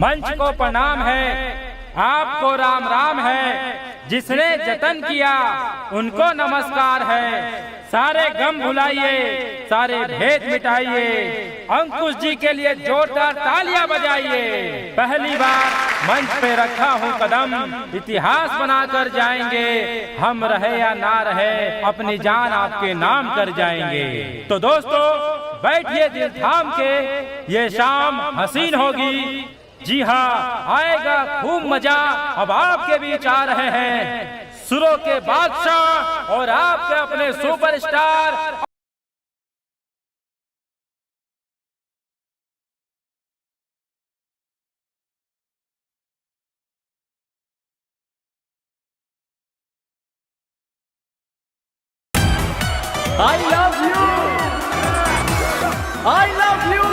मंच को प्रणाम है, आपको राम राम है। जिसने जतन किया उनको नमस्कार है। सारे गम भुलाइए, सारे भेद मिटाइए। अंकुश जी के लिए जोरदार तालियां बजाइए। पहली बार मंच पे रखा हूँ कदम, इतिहास बनाकर जाएंगे। हम रहे या ना रहे, अपनी जान आपके नाम कर जाएंगे। तो दोस्तों बैठिए दिल थाम के, ये शाम हसीन होगी। जी हाँ, आएगा खूब मजा। अब आपके बीच आ रहे हैं सुरों के बादशाह और आपके अपने superstar. I love you. I love you.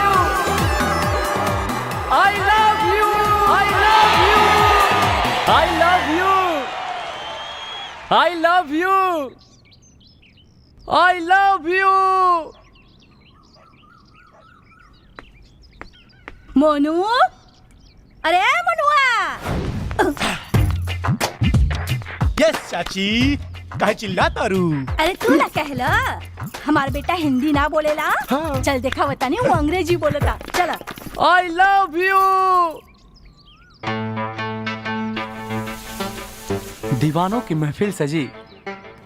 I love you. I love you. I love you. I love you. I love you. Monu, अरे मनुआ। यस चाची, काहे चिल्लाता रू? अरे तू ना कहला हमारा बेटा हिंदी ना बोलेला। हाँ। चल देखा बता नहीं वो अंग्रेजी बोलता। चला। I love you. दीवानों की महफिल सजी,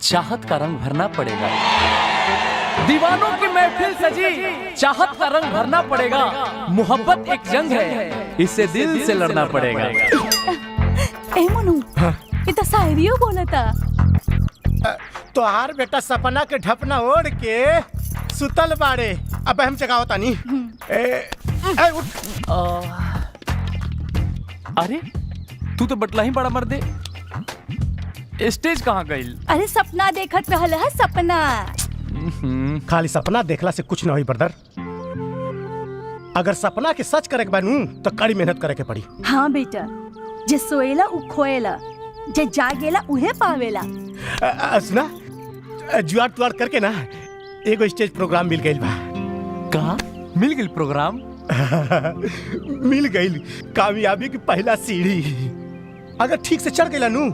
चाहत का रंग भरना पड़ेगा। दीवानों की महफिल सजी, चाहत का रंग भरना पड़ेगा। मोहब्बत एक जंग है, इससे दिल से लड़ना पड़ेगा। ए मोनू, ये तो शायरियों बोलता। तो आर बेटा सपना के ढपना ओढ़ के सुतल बाड़े। अब हम जगाओ तानी। उठ। अरे तू तो बटला ही बड़ा मर्दे, स्टेज कहाँ गई? अरे सपना देखत रहल है, सपना। खाली सपना देखला से कुछ न होई ब्रदर। अगर सपना के सच करे के बनू तो कड़ी मेहनत करे के पड़ी। हाँ बेटा, जे सोएला उ खोएला, जे जागेला उहे पावेला। सुना, जुआर तुआर करके ना एगो स्टेज प्रोग्राम मिल गई बा। कहाँ मिल गई प्रोग्राम? मिल गई कामयाबी की पहला सीढ़ी। अगर ठीक से चढ़ गई नू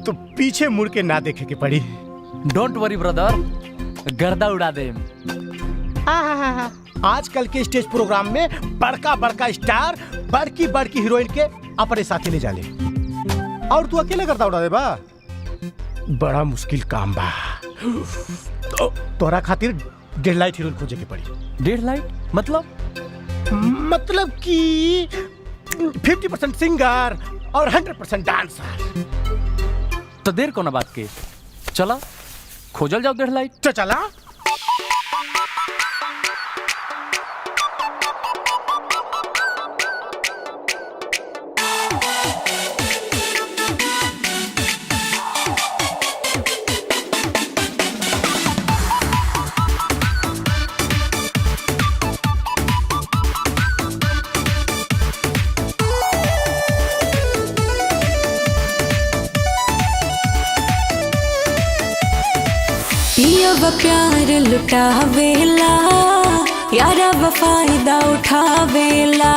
तो पीछे मुड़ के ना देखे के पड़ी। डोंट वरी ब्रदर, गर्दा उड़ा दे। आजकल के स्टेज प्रोग्राम में बड़का बड़का स्टार बड़की बड़की हीरोइन के अपने साथी ले जाले, और तू अकेले गर्दा उड़ा दे बा। बड़ा मुश्किल काम बा। तोरा खातिर डेढ़ हीरोइन खोजे के पड़ी। 1.5 लाख मतलब कि 50% सिंगर और 100% डांसर। तो देर कोना बात के, चला खोजल जाओ 1.5 लाख। तो चला। पियवा प्यार लुटावेला, यारा फायदा उठावेला।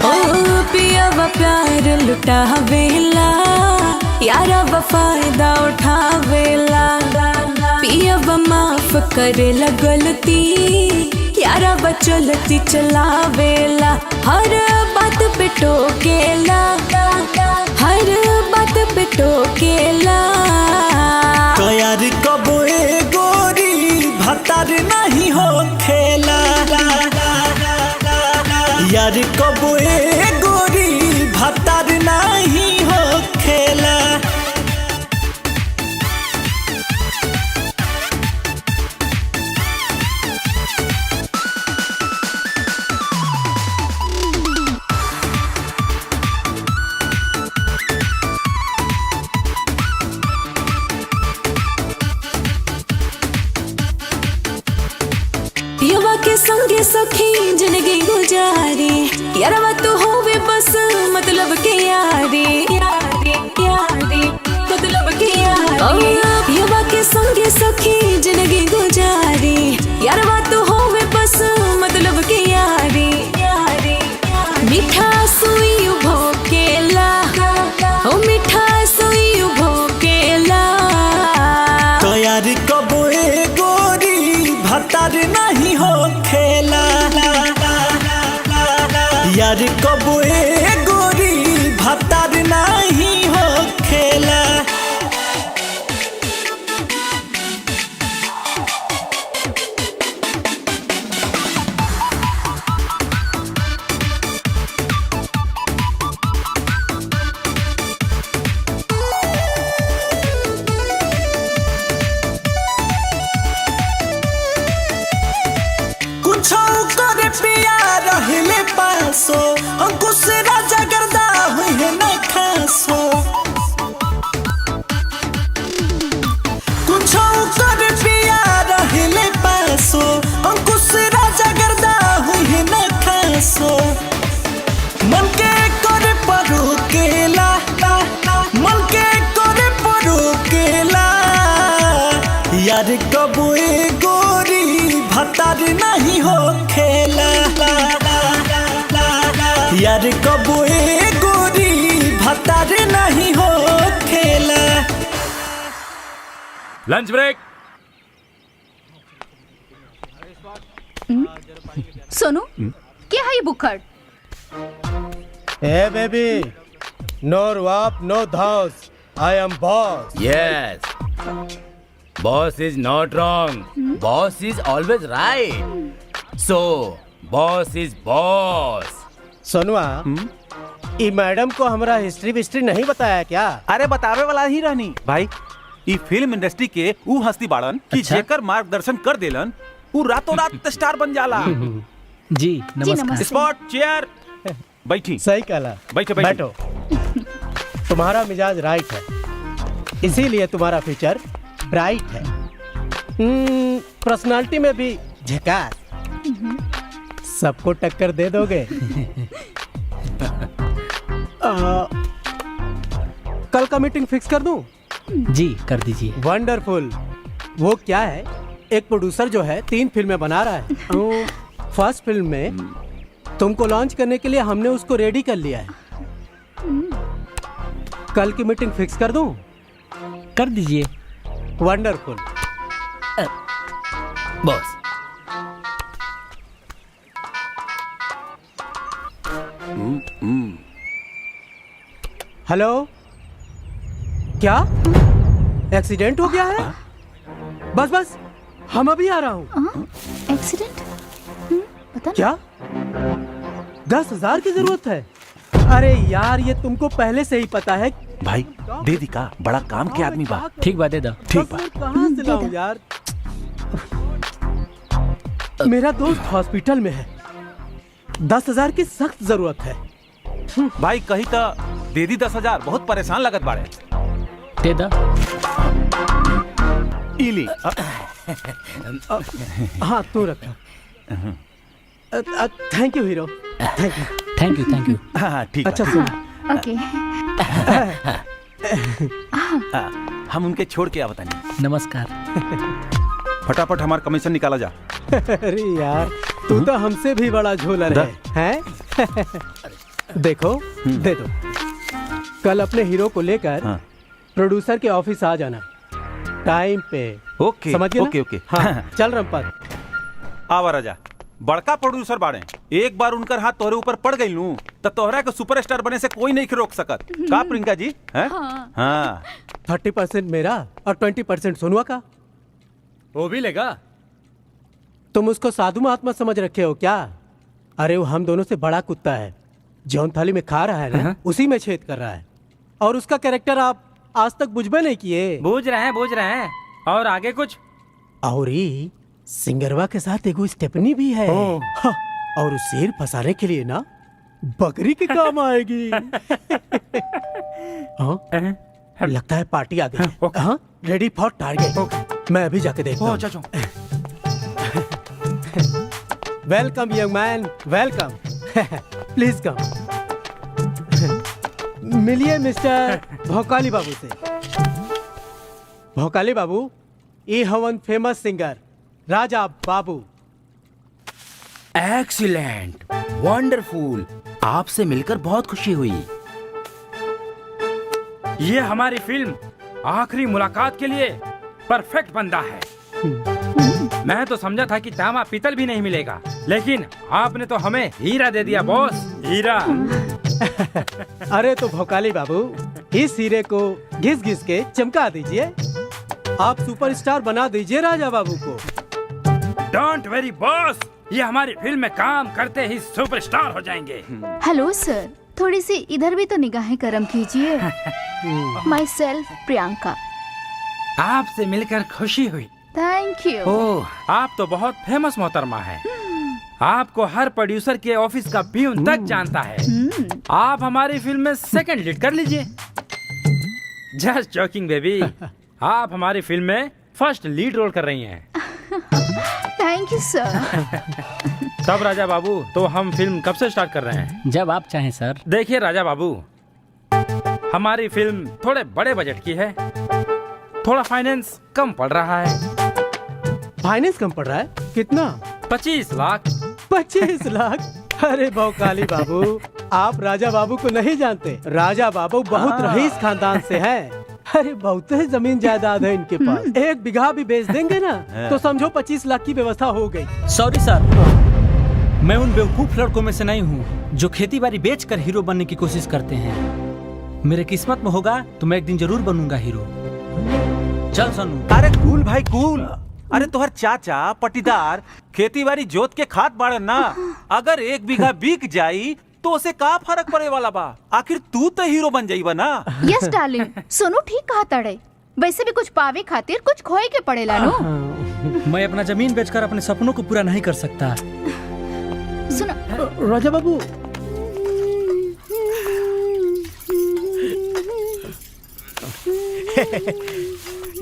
ओ पियवा प्यार लुटावेला, यारा फायदा उठावेला। पियवा माफ करेला गलती, यारा चलती चलावेला। हर बात पे टोकेला, हर बात पे टोकेला। तो यार कबो ए गोरी भतार नहीं हो खेला, यार कबो ए गोरी भतार नहीं हो खेला। पियवा के संगे सखी जिंदगी गुजारी, यारवा तू होवे बस मतलब के यारी, यारी यारी मतलब के यारी। पियवा के संगे सखी जिंदगी गुजारी, यारवा तू होवे बस मतलब के यारी, यारी। मीठा सुई भोकेला, ओ मीठा सुई भोकेला। तो यार कबो ए गोरी भतार नहीं हो खेला, यार कबो ए गोरी भतार नहीं हो खेला। कुछ करे पिया रहले पासो, अंकुश राजा गर्दा हुई है न खासो। कुछ करे पिया रहले पासो, अंकुश राजा गर्दा हुई है न खासो। मन के करे परो केला, मन के करे परो केला। यार कबो ए गोरी भतार नहीं हो खेला, यार कबो ए गोरी भतार नहीं हो खेला। Lunch break. सोनू क्या है ये बुखड़? Hey baby, no rap, no house. I am boss. Yes. Boss is not wrong. Boss is always right. So, boss is boss. सोनुआ, ई मैडम को हमरा हिस्ट्री नहीं बताया क्या? अरे बतावे वाला ही रहनी भाई। ई फिल्म इंडस्ट्री के ऊ हस्ती बाड़न कि अच्छा? जेकर मार्गदर्शन कर देलन ऊ रातों रात स्टार बन जाला। जी नमस्कार। स्पॉट चेयर बैठी। सही कहला। बैठो बैठो। तुम्हारा मिजाज राइट है, इसीलिए तुम्हारा फ्यूचर ब्राइट है। पर्सनालिटी में भी झकास, सबको टक्कर दे दोगे। कल का मीटिंग फिक्स कर दूं? जी कर दीजिए। वंडरफुल। वो क्या है, एक प्रोड्यूसर जो है 3 फिल्में बना रहा है। फर्स्ट फिल्म में तुमको लॉन्च करने के लिए हमने उसको रेडी कर लिया है। कल की मीटिंग फिक्स कर दूं? कर दीजिए। वंडरफुल। बॉस। हेलो, क्या एक्सीडेंट हो गया है? बस बस, हम अभी आ रहा हूँ। एक्सीडेंट? पता नहीं। क्या 10,000 की जरूरत है? अरे यार, ये तुमको पहले से ही पता है। भाई दे दी का, बड़ा काम के आदमी बा। ठीक बा, दे दा। ठीक बा। कहाँ से लाऊं यार? मेरा दोस्त हॉस्पिटल में है, 10,000 की सख्त जरूरत है। भाई कही तो दे दी 10,000, बहुत परेशान लगत बाड़े। दे दा। इली हाँ तू रखा। Thank you hero, thank you. Thank you, thank you. हाँ ठीक अच्छा बा। सुन, ओके। हम उनके छोड़ के आवता नहीं। नमस्कार। फटाफट हमारा कमीशन निकाला जा। अरे यार, तू तो हमसे भी बड़ा झोलर है, हैं? देखो, दे दो। कल अपने हीरो को लेकर हाँ। प्रोड्यूसर के ऑफिस आ जाना टाइम पे। ओके समझ गए ना? ओके ओके। हाँ चल रंपत। आवा राजा, बड़का प्रोड्यूसर बाड़े, एक बार उनकर हाथ तोहरे ऊपर पड़ गई लू तो तोहरा के सुपरस्टार बने से कोई नहीं रोक सकत। का प्रियंका जी? हैं? हाँ। 30% मेरा और 20% सोनुआ का। वो भी लेगा? तुम उसको साधु महात्मा समझ रखे हो क्या? अरे वो हम दोनों से बड़ा कुत्ता है, जौन थाली में खा रहा है ना, उसी में छेद कर रहा है। और उसका कैरेक्टर आप आज तक बुझबे नहीं किए। बूझ रहे हैं। और आगे कुछ? और ही सिंगरवा के साथ एगो स्टेपनी भी है। हाँ, और उस शेर फंसाने के लिए ना बकरी के काम आएगी। हाँ? लगता है पार्टी आ गई। हाँ, रेडी फॉर टारगेट। मैं अभी जाके देखता हूँ। Welcome young man, welcome. Please come. मिलिए मिस्टर भौकाली बाबू से। भौकाली बाबू, ये हवन famous singer Raja Babu. Excellent, wonderful, आपसे मिलकर बहुत खुशी हुई। ये हमारी फिल्म आखिरी मुलाकात के लिए परफेक्ट बंदा है। मैं तो समझा था कि तांबा पीतल भी नहीं मिलेगा, लेकिन आपने तो हमें हीरा दे दिया बॉस, हीरा। अरे तो भौकाली बाबू, इस हीरे को घिस घिस के चमका दीजिए। आप सुपरस्टार बना दीजिए राजा बाबू को। डोंट वरी बॉस, ये हमारी फिल्म में काम करते ही सुपरस्टार हो जाएंगे। हेलो सर, थोड़ी सी इधर भी तो निगाहें करम कीजिए। My self Priyanka. आपसे मिलकर खुशी हुई। Thank you. ओह, आप तो बहुत फेमस मोहतरमा है। आपको हर प्रोड्यूसर के ऑफिस का प्यून तक जानता है। आप हमारी फिल्म में सेकंड लीड कर लीजिए। जस्ट जोकिंग बेबी, आप हमारी फिल्म में फर्स्ट लीड रोल कर रही हैं। थैंक यू सर। तब राजा बाबू, तो हम फिल्म कब से स्टार्ट कर रहे हैं? जब आप चाहें सर। देखिए राजा बाबू, हमारी फिल्म थोड़े बड़े बजट की है, थोड़ा फाइनेंस कम पड़ रहा है। फाइनेंस कम पड़ रहा है? कितना? 25 लाख। 25 लाख? अरे भौकाली बाबू, आप राजा बाबू को नहीं जानते। राजा बाबू बहुत रईस खानदान से हैं। अरे बहुत ही जमीन जायदाद है इनके पास। 1 बीघा भी बेच देंगे ना तो समझो 25 लाख की व्यवस्था हो गई। सॉरी सर, मैं उन बेवकूफ लड़कों में से नहीं हूँ जो खेती बाड़ी बेच कर हीरो बनने की कोशिश करते हैं। मेरे किस्मत में होगा तो मैं एक दिन जरूर बनूंगा हीरो। चल सनू। अरे कूल भाई कूल। अरे तोहर चाचा पटीदार खेती बाड़ी जोत के खाद बाड़न ना, अगर 1 बीघा बिक जाई तो उसे का फर्क पड़े वाला बा? आखिर तू तो हीरो बन जाइबा ना। यस डार्लिंग, सोनू ठीक कहा तड़े। वैसे भी कुछ पावे खातिर कुछ खोए के पड़ेला नो। मैं अपना जमीन बेचकर अपने सपनों को पूरा नहीं कर सकता। सुनो राजा बाबू,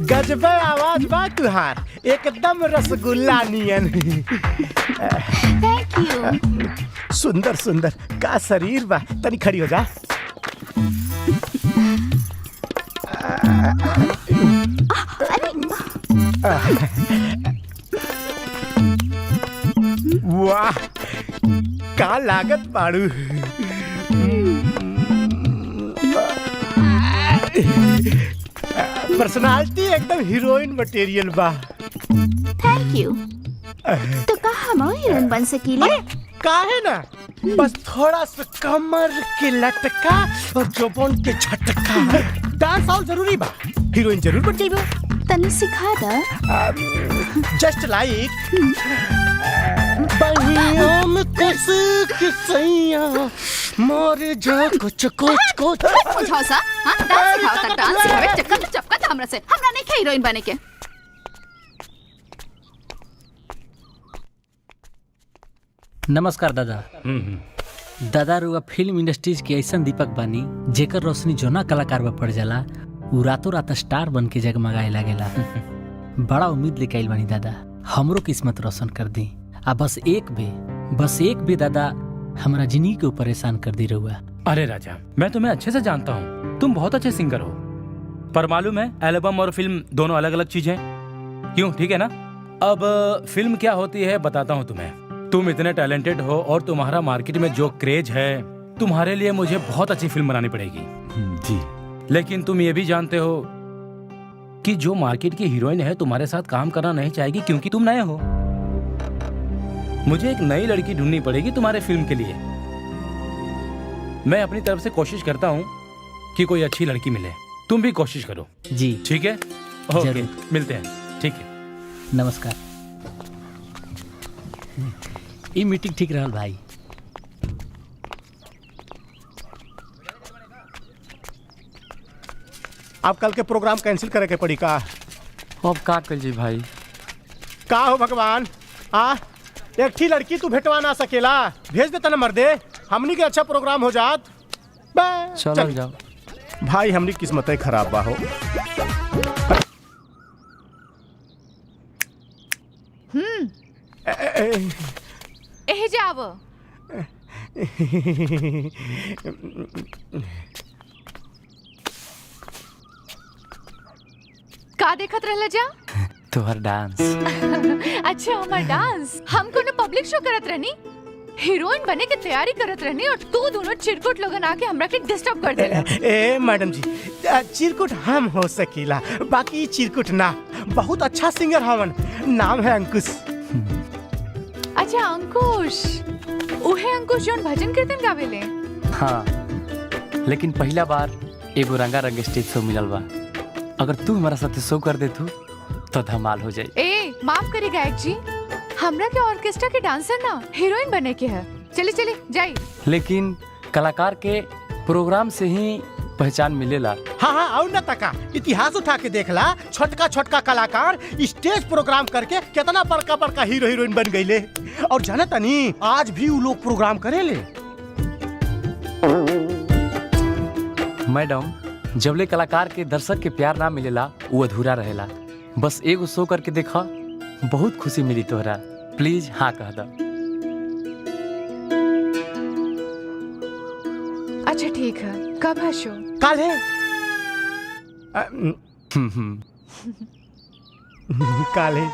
गजबे आवाज बा तुहार, एकदम रसगुल्ला नियन। Thank you. सुंदर सुंदर का शरीर बा। तनी खड़ी हो जा। वाह, का लागत बाड़ू। पर्सनालिटी एकदम हीरोइन मटेरियल बा। Thank you. तो का हम हीरोइन बन सकीले? काहे ना, बस थोड़ा सा कमर के लटका और जोबन के झटका डांस और जरूरी बा, हीरोइन जरूर बन जाइबो। तनी सिखा दा। जस्ट लाइक बहियों में कस किसैया मोरे जा कुछ कुछ कुछ। बुझाओ सा, हां डांस सिखाओ ता डांस सिखावे चक्कर चपका हमरा से। हमरा नहीं के हीरोइन बने के। नमस्कार दादा। दादा रुआ फिल्म इंडस्ट्रीज के ऐसा दीपक बानी जेकर रोशनी जोना कलाकार में पड़ जाला उ रातों रात स्टार बन के जगमगाए लागेला। बड़ा उम्मीद लेके आइल बानी दादा, हमरो किस्मत रोशन कर दी। आ बस एक बे दादा हमारा जिंदगी को परेशान कर दी रहुआ। अरे राजा, मैं तुम्हें अच्छे से जानता हूँ, तुम बहुत अच्छे सिंगर हो, पर मालूम है एल्बम और फिल्म दोनों अलग अलग चीज हैं। क्यों, ठीक है ना? अब फिल्म क्या होती है बताता हूँ तुम्हें। तुम इतने टैलेंटेड हो और तुम्हारा मार्केट में जो क्रेज है, तुम्हारे लिए मुझे बहुत अच्छी फिल्म बनानी पड़ेगी। जी। लेकिन तुम ये भी जानते हो कि जो मार्केट की हीरोइन है तुम्हारे साथ काम करना नहीं चाहेगी क्योंकि तुम नए हो। मुझे एक नई लड़की ढूंढनी पड़ेगी तुम्हारे फिल्म के लिए। मैं अपनी तरफ से कोशिश करता हूँ कि कोई अच्छी लड़की मिले, तुम भी कोशिश करो। जी ठीक है, ओके, जरूर। मिलते हैं। ठीक है, नमस्कार। ये मीटिंग ठीक रहल भाई। अब कल के प्रोग्राम कैंसिल करे के पड़ी का? अब का कल जी भाई? का हो भगवान, एक ही लड़की तू भेटवा ना सकेला? भेज दे तना मर्दे, हमनी के अच्छा प्रोग्राम हो जात। चलो जाओ भाई, हमनी किस्मत खराब बा हो। एहे जाव। का देखत रहला जा? तोहर डांस। अच्छा, हमार डांस। हम कोनो पब्लिक शो करत रहनी, हीरोइन बने के तैयारी करत रहनी और तू दोनों चिरकुट लोगन आके हमरा के डिस्टर्ब कर देला। ए मैडम जी, चिरकुट हम हो सकीला, बाकी चिरकुट ना। बहुत अच्छा सिंगर हवन, नाम है अंकुश। अच्छा अंकुश, उहे अंकुश जोन भजन कीर्तन गावेले। हाँ, लेकिन पहला बार एगो रंगारंग स्टेज शो मिलल बा। अगर तू हमारा साथ शो कर दे तू तो धमाल हो जाए। ए माफ करी गायक जी, हमरा के ऑर्केस्ट्रा के डांसर ना हीरोइन बने के है। चले चले जाई। लेकिन कलाकार के प्रोग्राम से ही पहचान मिलेला। हाँ, और न तका इतिहास उठा के देखला, छोटका छोटका कलाकार स्टेज प्रोग्राम करके कितना बड़का बड़का हीरो हीरोइन बन गईले। और जाना तनी, आज भी वो लोग प्रोग्राम करेले। मैडम, जबले कलाकार के दर्शक के प्यार ना मिलेला वो अधूरा रहेला। बस एगो शो करके देखा, बहुत खुशी मिली तोहरा। प्लीज हाँ कह दा। अच्छा ठीक है, कब है शो? कल है। कल है।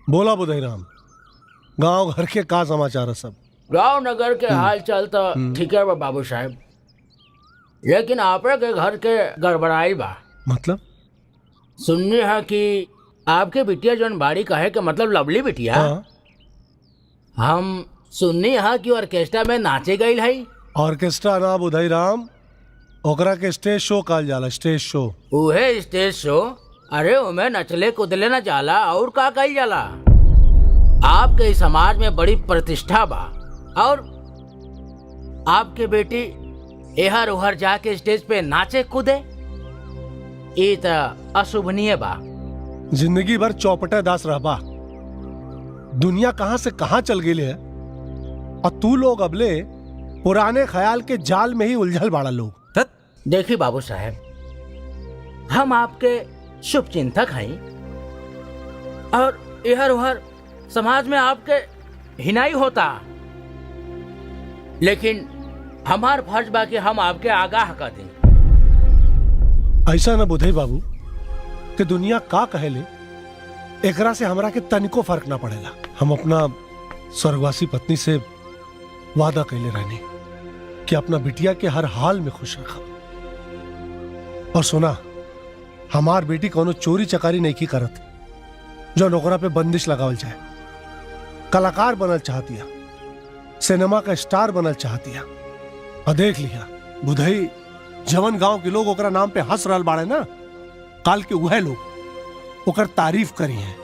बोला बुधईराम, गांव घर के का समाचार है सब? गांव नगर के हाल चाल तो ठीक है बा बाबू साहब, लेकिन आपरे के घर के गड़बड़ाई बा। मतलब? सुननी है कि आपके बिटिया जौन बाड़ी कहे के मतलब लवली बिटिया, हाँ। हम सुननी है कि ऑर्केस्ट्रा में नाचे गई है। ऑर्केस्ट्रा ना बुधईराम, ओकरा के स्टेज शो कहल जाला, स्टेज शो। उहे स्टेज शो? अरे उमे नचले कूदले न जाला और का कही जाला। आपके इस समाज में बड़ी प्रतिष्ठा बा और आपके बेटी एहर उहर जाके स्टेज पे नाचे कूदे, ये तो अशुभनीय बा। जिंदगी भर चौपटे दास रहबा, दुनिया कहां से कहां चल गई है, और तू लोग अबले पुराने ख्याल के जाल में ही उलझल बाड़ा लोग। देखिए बाबू साहब, हम आपके शुभ चिंतक हैं और इहर उहर समाज में आपके हिनाई होता, लेकिन हमार फर्ज बा कि हम आपके आगाह कर दें। ऐसा न बुधई बाबू कि दुनिया का कहेले, एकरा से हमरा के तनिको फर्क ना पड़ेला। हम अपना स्वर्गवासी पत्नी से वादा कैले रहनी कि अपना बिटिया के हर हाल में खुश रखब। और सुना, हमार बेटी कोनो चोरी चकारी नहीं की करत जो नौकरा पे बंदिश लगावल जाए। कलाकार बनल चाहतिया, सिनेमा का स्टार बनल चाहतिया। और देख लिया बुधई, जवन गांव के लोग ओकरा नाम पे हंस रहल बाड़े ना, काल के उहे लोग ओकर तारीफ करी हैं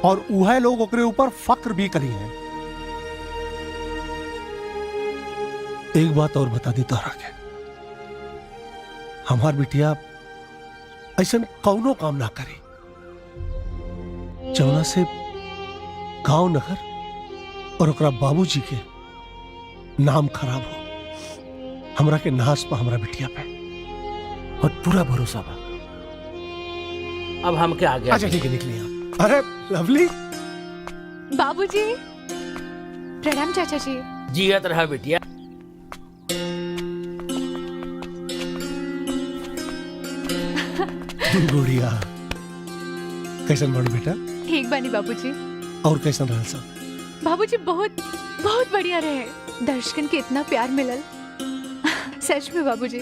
और उहे लोग ओकरे ऊपर फक्र भी करी हैं। एक बात और बता दी तोहरा के, हमार बिटिया ऐसा कौनो काम ना करे जौना से गांव नगर और ओकरा बाबूजी के नाम खराब हो। हमरा के नाश पा हमरा बिटिया पे और पूरा भरोसा बा। अब हम क्या आगे? अच्छा ठीक है, निकलिए आप। अरे लवली। बाबूजी प्रणाम चाचा जी। जियत रहा बिटिया। गुड़िया, कैसन बड़ बेटा? ठीक बानी बाबूजी। और कैसन रहल सब? बाबूजी बहुत बहुत बढ़िया रहे, दर्शकन के इतना प्यार मिलल। सच में बाबूजी,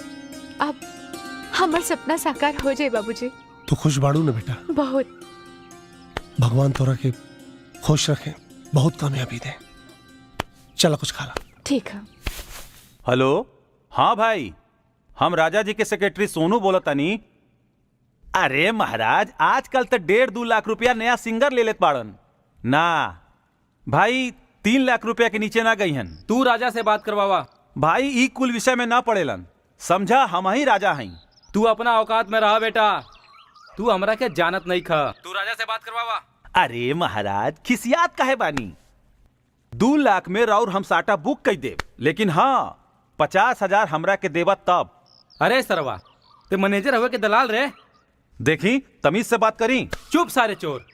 अब हमार सपना साकार हो जाए बाबूजी। तू खुश बाड़ू ना बेटा? बहुत। भगवान तोरा के खुश रखे, बहुत कामयाबी दे। चला कुछ खा ला। ठीक है। हेलो, हाँ भाई, हम राजा जी के सेक्रेटरी सोनू बोला तानी। अरे महाराज, आजकल तो 1.5-2 लाख रुपया नया सिंगर ले लेत बाड़न ना भाई। 3 लाख रुपया के नीचे ना गई हन। तू राजा से बात करवावा भाई, ई कुल विषय में ना पड़ेलन, समझा? हम ही राजा हैं। तू अपना औकात में रहा बेटा, तू हमरा के जानत नहीं खा। तू राजा से बात करवावा। अरे महाराज, खिसियात काहे बानी? 2 लाख में राउर हम साटा बुक कर देव, लेकिन हाँ 50,000 हमरा के देवा तब। अरे सरवा, ते मैनेजर हवे के दलाल रे? देखी तमीज से बात करी। चुप सारे चोर।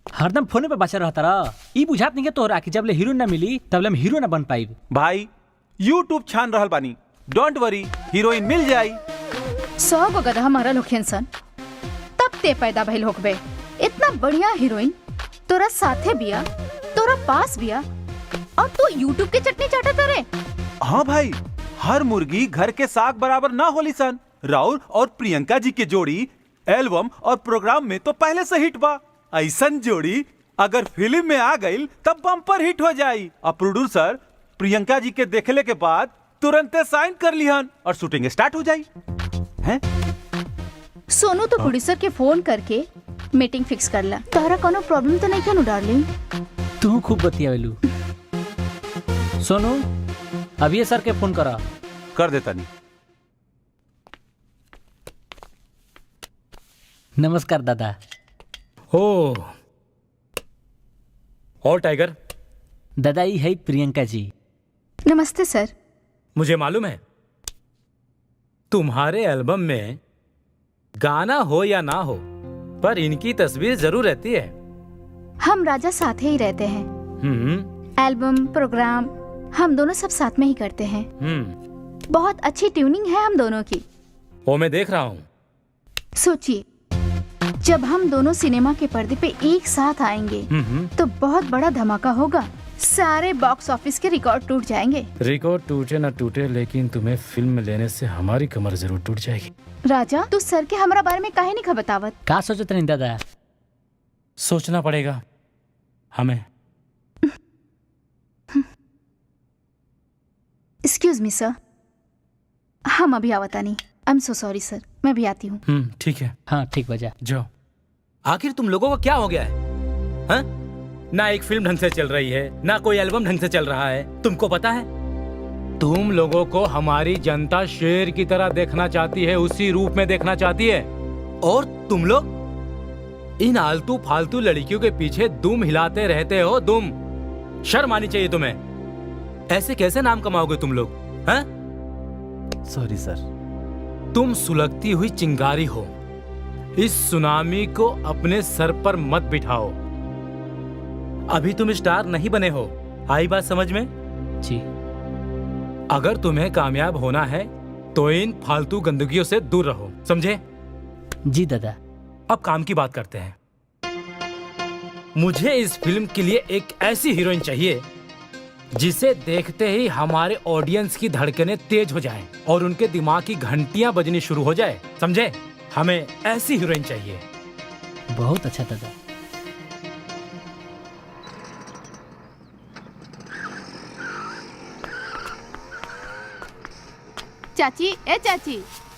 हरदम फोने पे बचा रहता रहा। ई बुझात नहीं के तोहरा कि जब ले हीरो ना मिली तब ले हम हीरो ना बन पाई। भाई यूट्यूब छान रहल बानी, डोंट वरी, हीरोइन मिल जाई। 100 गो गधा हमारा लोखियन सन, तब ते पैदा भइल होकबे। इतना बढ़िया हीरोइन तोरा साथे बिया, तोरा पास बिया, और तू यूट्यूब के चटनी चाटत रे। हाँ भाई, हर मुर्गी घर के साग बराबर ना होली सन। राउर और प्रियंका जी के जोड़ी एल्बम और प्रोग्राम में तो पहले से हिट बा। ऐसन जोड़ी अगर फिल्म में आ गई तब बम्पर हिट हो जाई। और प्रोड्यूसर प्रियंका जी के देखले के बाद तुरंत साइन कर लिहन और शूटिंग स्टार्ट हो जाई। हैं? सोनू तो प्रोड्यूसर के फोन करके मीटिंग फिक्स कर ला। तोहरा कोनो प्रॉब्लम तो नहीं कनु डार्लिंग? तू खूब बतियावेलू। सोनू, अब ये सर के फोन करा। कर देता नहीं। नमस्कार दादा। हो और टाइगर? दादा ये है प्रियंका जी। नमस्ते सर। मुझे मालूम है तुम्हारे एल्बम में गाना हो या ना हो, पर इनकी तस्वीर जरूर रहती है। हम राजा साथ ही रहते हैं। एल्बम प्रोग्राम हम दोनों सब साथ में ही करते हैं। बहुत अच्छी ट्यूनिंग है हम दोनों की। वो मैं देख रहा हूँ। सोचिए, जब हम दोनों सिनेमा के पर्दे पे एक साथ आएंगे तो बहुत बड़ा धमाका होगा। सारे बॉक्स ऑफिस के रिकॉर्ड टूट जाएंगे। रिकॉर्ड टूटे ना टूटे, लेकिन तुम्हें फिल्म में लेने से हमारी कमर जरूर टूट जाएगी। राजा, तू सर के हमारा बारे में काहे नहीं खबतावत? का सोचत नहीं दादा? सोचना पड़ेगा हमें। एक्सक्यूज मी सर, हम अभी आवता नहीं। आई एम सो सॉरी सर, मैं भी आती हूँ। ठीक है। हाँ ठीक बजा। जाओ। आखिर तुम लोगों को क्या हो गया है? हाँ? ना एक फिल्म ढंग से चल रही है, ना कोई एल्बम ढंग से चल रहा है। तुमको पता है, तुम लोगों को हमारी जनता शेर की तरह देखना चाहती है, उसी रूप में देखना चाहती है। और तुम लोग इन आलतू फालतू लड़कियों के पीछे दुम हिलाते रहते हो। दुम, शर्म आनी चाहिए तुम्हें। ऐसे कैसे नाम कमाओगे तुम लोग? हैं? सॉरी सर। तुम सुलगती हुई चिंगारी हो। इस सुनामी को अपने सर पर मत बिठाओ। अभी तुम स्टार नहीं बने हो, आई बात समझ में? जी। अगर तुम्हें कामयाब होना है तो इन फालतू गंदगियों से दूर रहो, समझे? जी दादा। अब काम की बात करते हैं। मुझे इस फिल्म के लिए एक ऐसी हीरोइन चाहिए जिसे देखते ही हमारे ऑडियंस की धड़कनें तेज हो जाएं और उनके दिमाग की घंटियां बजनी शुरू हो जाए, समझे? हमें ऐसी हीरोइन चाहिए। बहुत अच्छा दादा। चाची, ए चाची,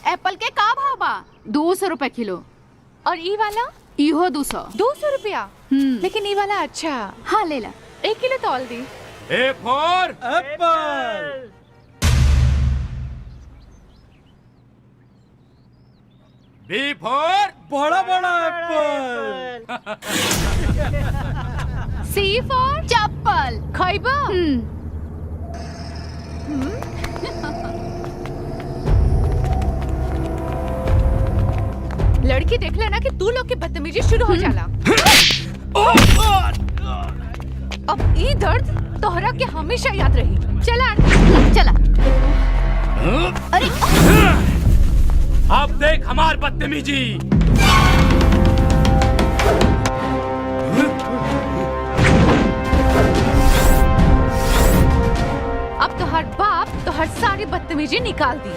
एप्पल के का भाव बा? 200 रुपए किलो। और ई वाला? इहो 200। 200 रुपया? लेकिन ई वाला अच्छा। हाँ ले ला। 1 किलो तौल दी। A for apple. B for बड़ा बड़ा एप्पल। सी फॉर चप्पल। खइबा? लड़की देख लेना कि तू लोग की बदतमीजी शुरू हो जाला। अब ई दर्द तोहरा के हमेशा याद रही। चला चला। अरे अब देख हमार बदतमीजी। अब तोहर बाप तोहर सारी बदतमीजी निकाल दी।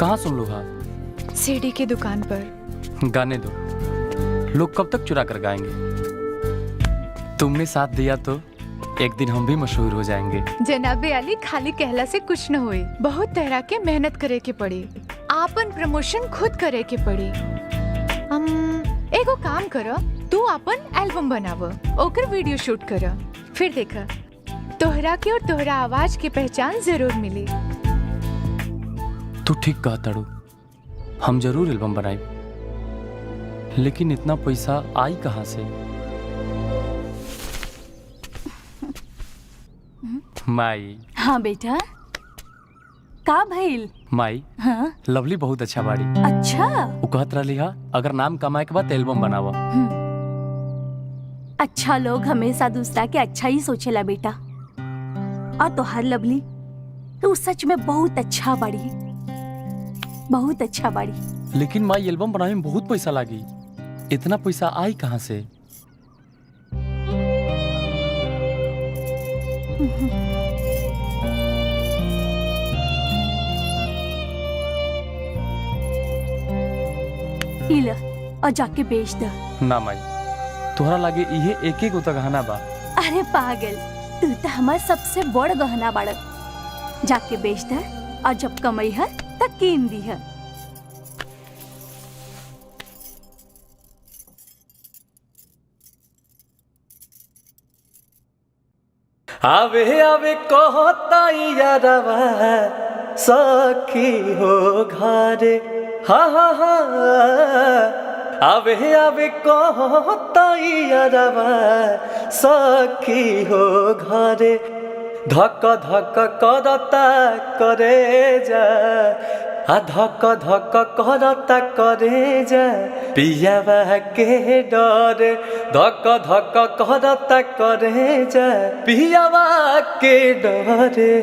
कहाँ सुन लूँ? हाँ, सीडी की दुकान पर। गाने दो, लोग कब तक चुरा कर गाएंगे? तुमने साथ दिया तो एक दिन हम भी मशहूर हो जाएंगे। जनाबे अली, खाली कहला से कुछ न हुई। बहुत तरह के मेहनत करे के पड़ी, आपन प्रमोशन खुद करे के पड़ी। एगो काम करो, तू अपन एल्बम बनाव, ओकर वीडियो शूट कर, फिर देखा तोहरा के और तोहरा आवाज की पहचान जरूर मिली। तू ठीक कहा ताड़ू, हम जरूर एल्बम बनाए, लेकिन इतना पैसा आई कहाँ से? माई। हाँ बेटा, का भइल? माई, हाँ? लवली बहुत अच्छा बाड़ी। अच्छा? वो कहत रही हा, अगर नाम कमाए के बाद एल्बम बनावा। अच्छा लोग हमेशा दूसरा के अच्छा ही सोचेला बेटा। और तोहार लवली तू सच में बहुत अच्छा बाड़ी, बहुत अच्छा बाड़ी। लेकिन माई, एल्बम बनाने में बहुत पैसा लागी, इतना पैसा आई कहाँ से? इला और जाके बेच दे। ना माई, तोहरा लागे इहे एक एक उता गहना बा। अरे पागल, तू तो हमार सबसे बड़ गहना बाड़। जाके बेच दे और जब कमाई है तब कीन दी है। आवे आवे कहता यारवा सखी हो घरे, हा हा हा। आवे आवे कहता यारवा सखी हो घरे, धक धक करता करे जा, धक धक करता करे जा, पियावा के डरे, धक धक करता करे जा, पियावा के डरे।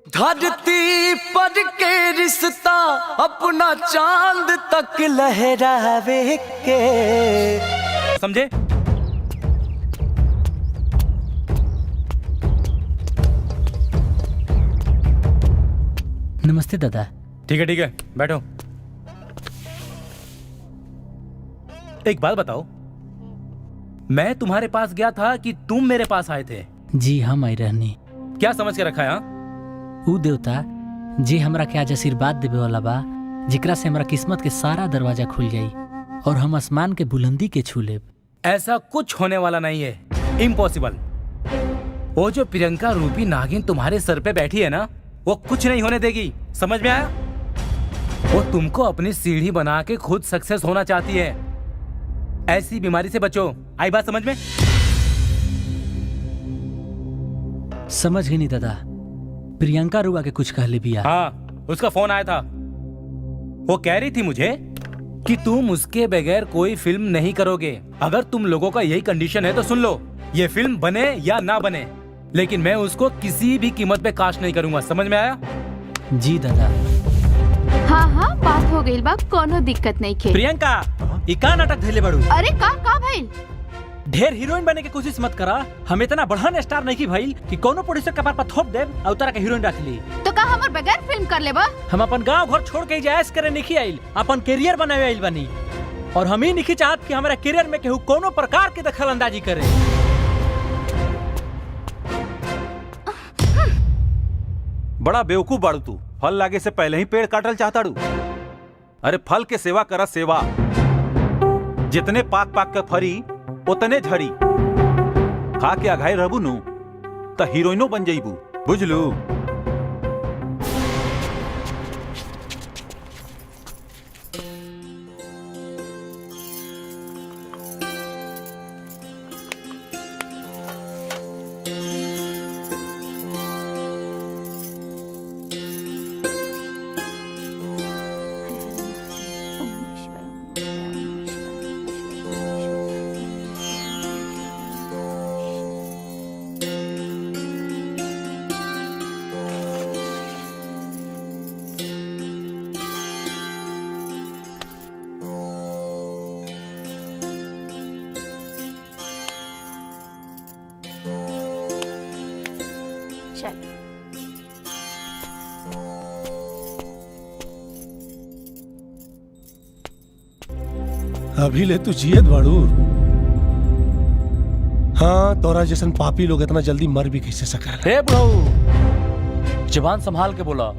धरती पर के रिश्ता अपना चांद तक लहरावे के। समझे? नमस्ते दादा। ठीक है, बैठो। एक बात बताओ, मैं तुम्हारे पास गया था कि तुम मेरे पास आए थे? जी हम आई रहनी। क्या समझ के रखा है? ऊ देवता जी हमरा के आज आशीर्वाद देवे वाला बा, जिकरा से हमरा किस्मत के सारा दरवाजा खुल जाई और हम आसमान के बुलंदी के छू लेब। ऐसा कुछ होने वाला नहीं है, इम्पॉसिबल। वो जो प्रियंका रूपी नागिन तुम्हारे सर पे बैठी है ना, वो कुछ नहीं होने देगी। समझ में आया? वो तुमको अपनी सीढ़ी बना के खुद सक्सेस होना चाहती है। ऐसी बीमारी से बचो। आई बात समझ में? समझ गई नहीं दादा। प्रियंका रुआ के कुछ कह ले बिया। हाँ, उसका फोन आया था। वो कह रही थी मुझे कि तुम उसके बगैर कोई फिल्म नहीं करोगे। अगर तुम लोगों का यही कंडीशन है तो सुन लो, ये फिल्म बने या ना बने, लेकिन मैं उसको किसी भी कीमत पे कास्ट नहीं करूंगा। समझ में आया? जी दादा। हाँ हाँ, बात हो गई बा, कोनो दिक्कत नहीं के। प्रियंका, ई का नाटक धैले बड़ू? अरे का भाई? ढेर हीरोइन बने की कोशिश मत करा। हम इतना बढ़न स्टार नहीं की भाई कि कोनो प्रोड्यूसर के पार पर थोप देब और तारा के हीरोइन रख ली। तो का हमर बगैर फिल्म कर लेबा? हम अपन गांव घर छोड़ के जायस करे नहीं आइल, अपन करियर बनावे आइल बनी। और हम ही नहीं चाहत कि हमारा करियर में केहू कोनो प्रकार के दखल अंदाजी करे। बड़ा बेवकूफ बाड़ू तू। फल लागे से पहले ही पेड़ काटल चाहताड़ू। अरे फल के सेवा करा सेवा। जितने पाक पाक के फरी उतने झड़ी। खा के अघाई रहबू नु त हीरोइनो बन जाइबू, बुझलू? अभी ले तू जियत बाड़ू। हाँ, तोरा जैसन पापी लोग इतना जल्दी मर भी कैसे सका। हे बुढ़ऊ, जबान संभाल के बोला,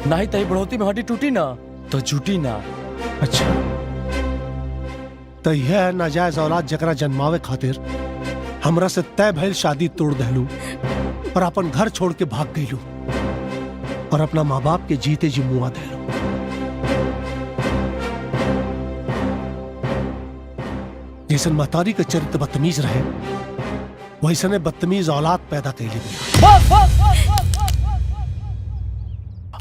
नहीं तही बढ़ोती में हड्डी टूटी ना तो झूठी ना। अच्छा, तो यह है नाजायज औलाद जकरा जन्मावे खातिर हमरा से तय भइल शादी तोड़ दहलू और अपन घर छोड़ के भाग गईलू और अपना माँ बाप के जीते जी मुआ दहलू। जैसन महतारी का चरित्र बदतमीज रहे वैसने बदतमीज औलाद पैदा कैली।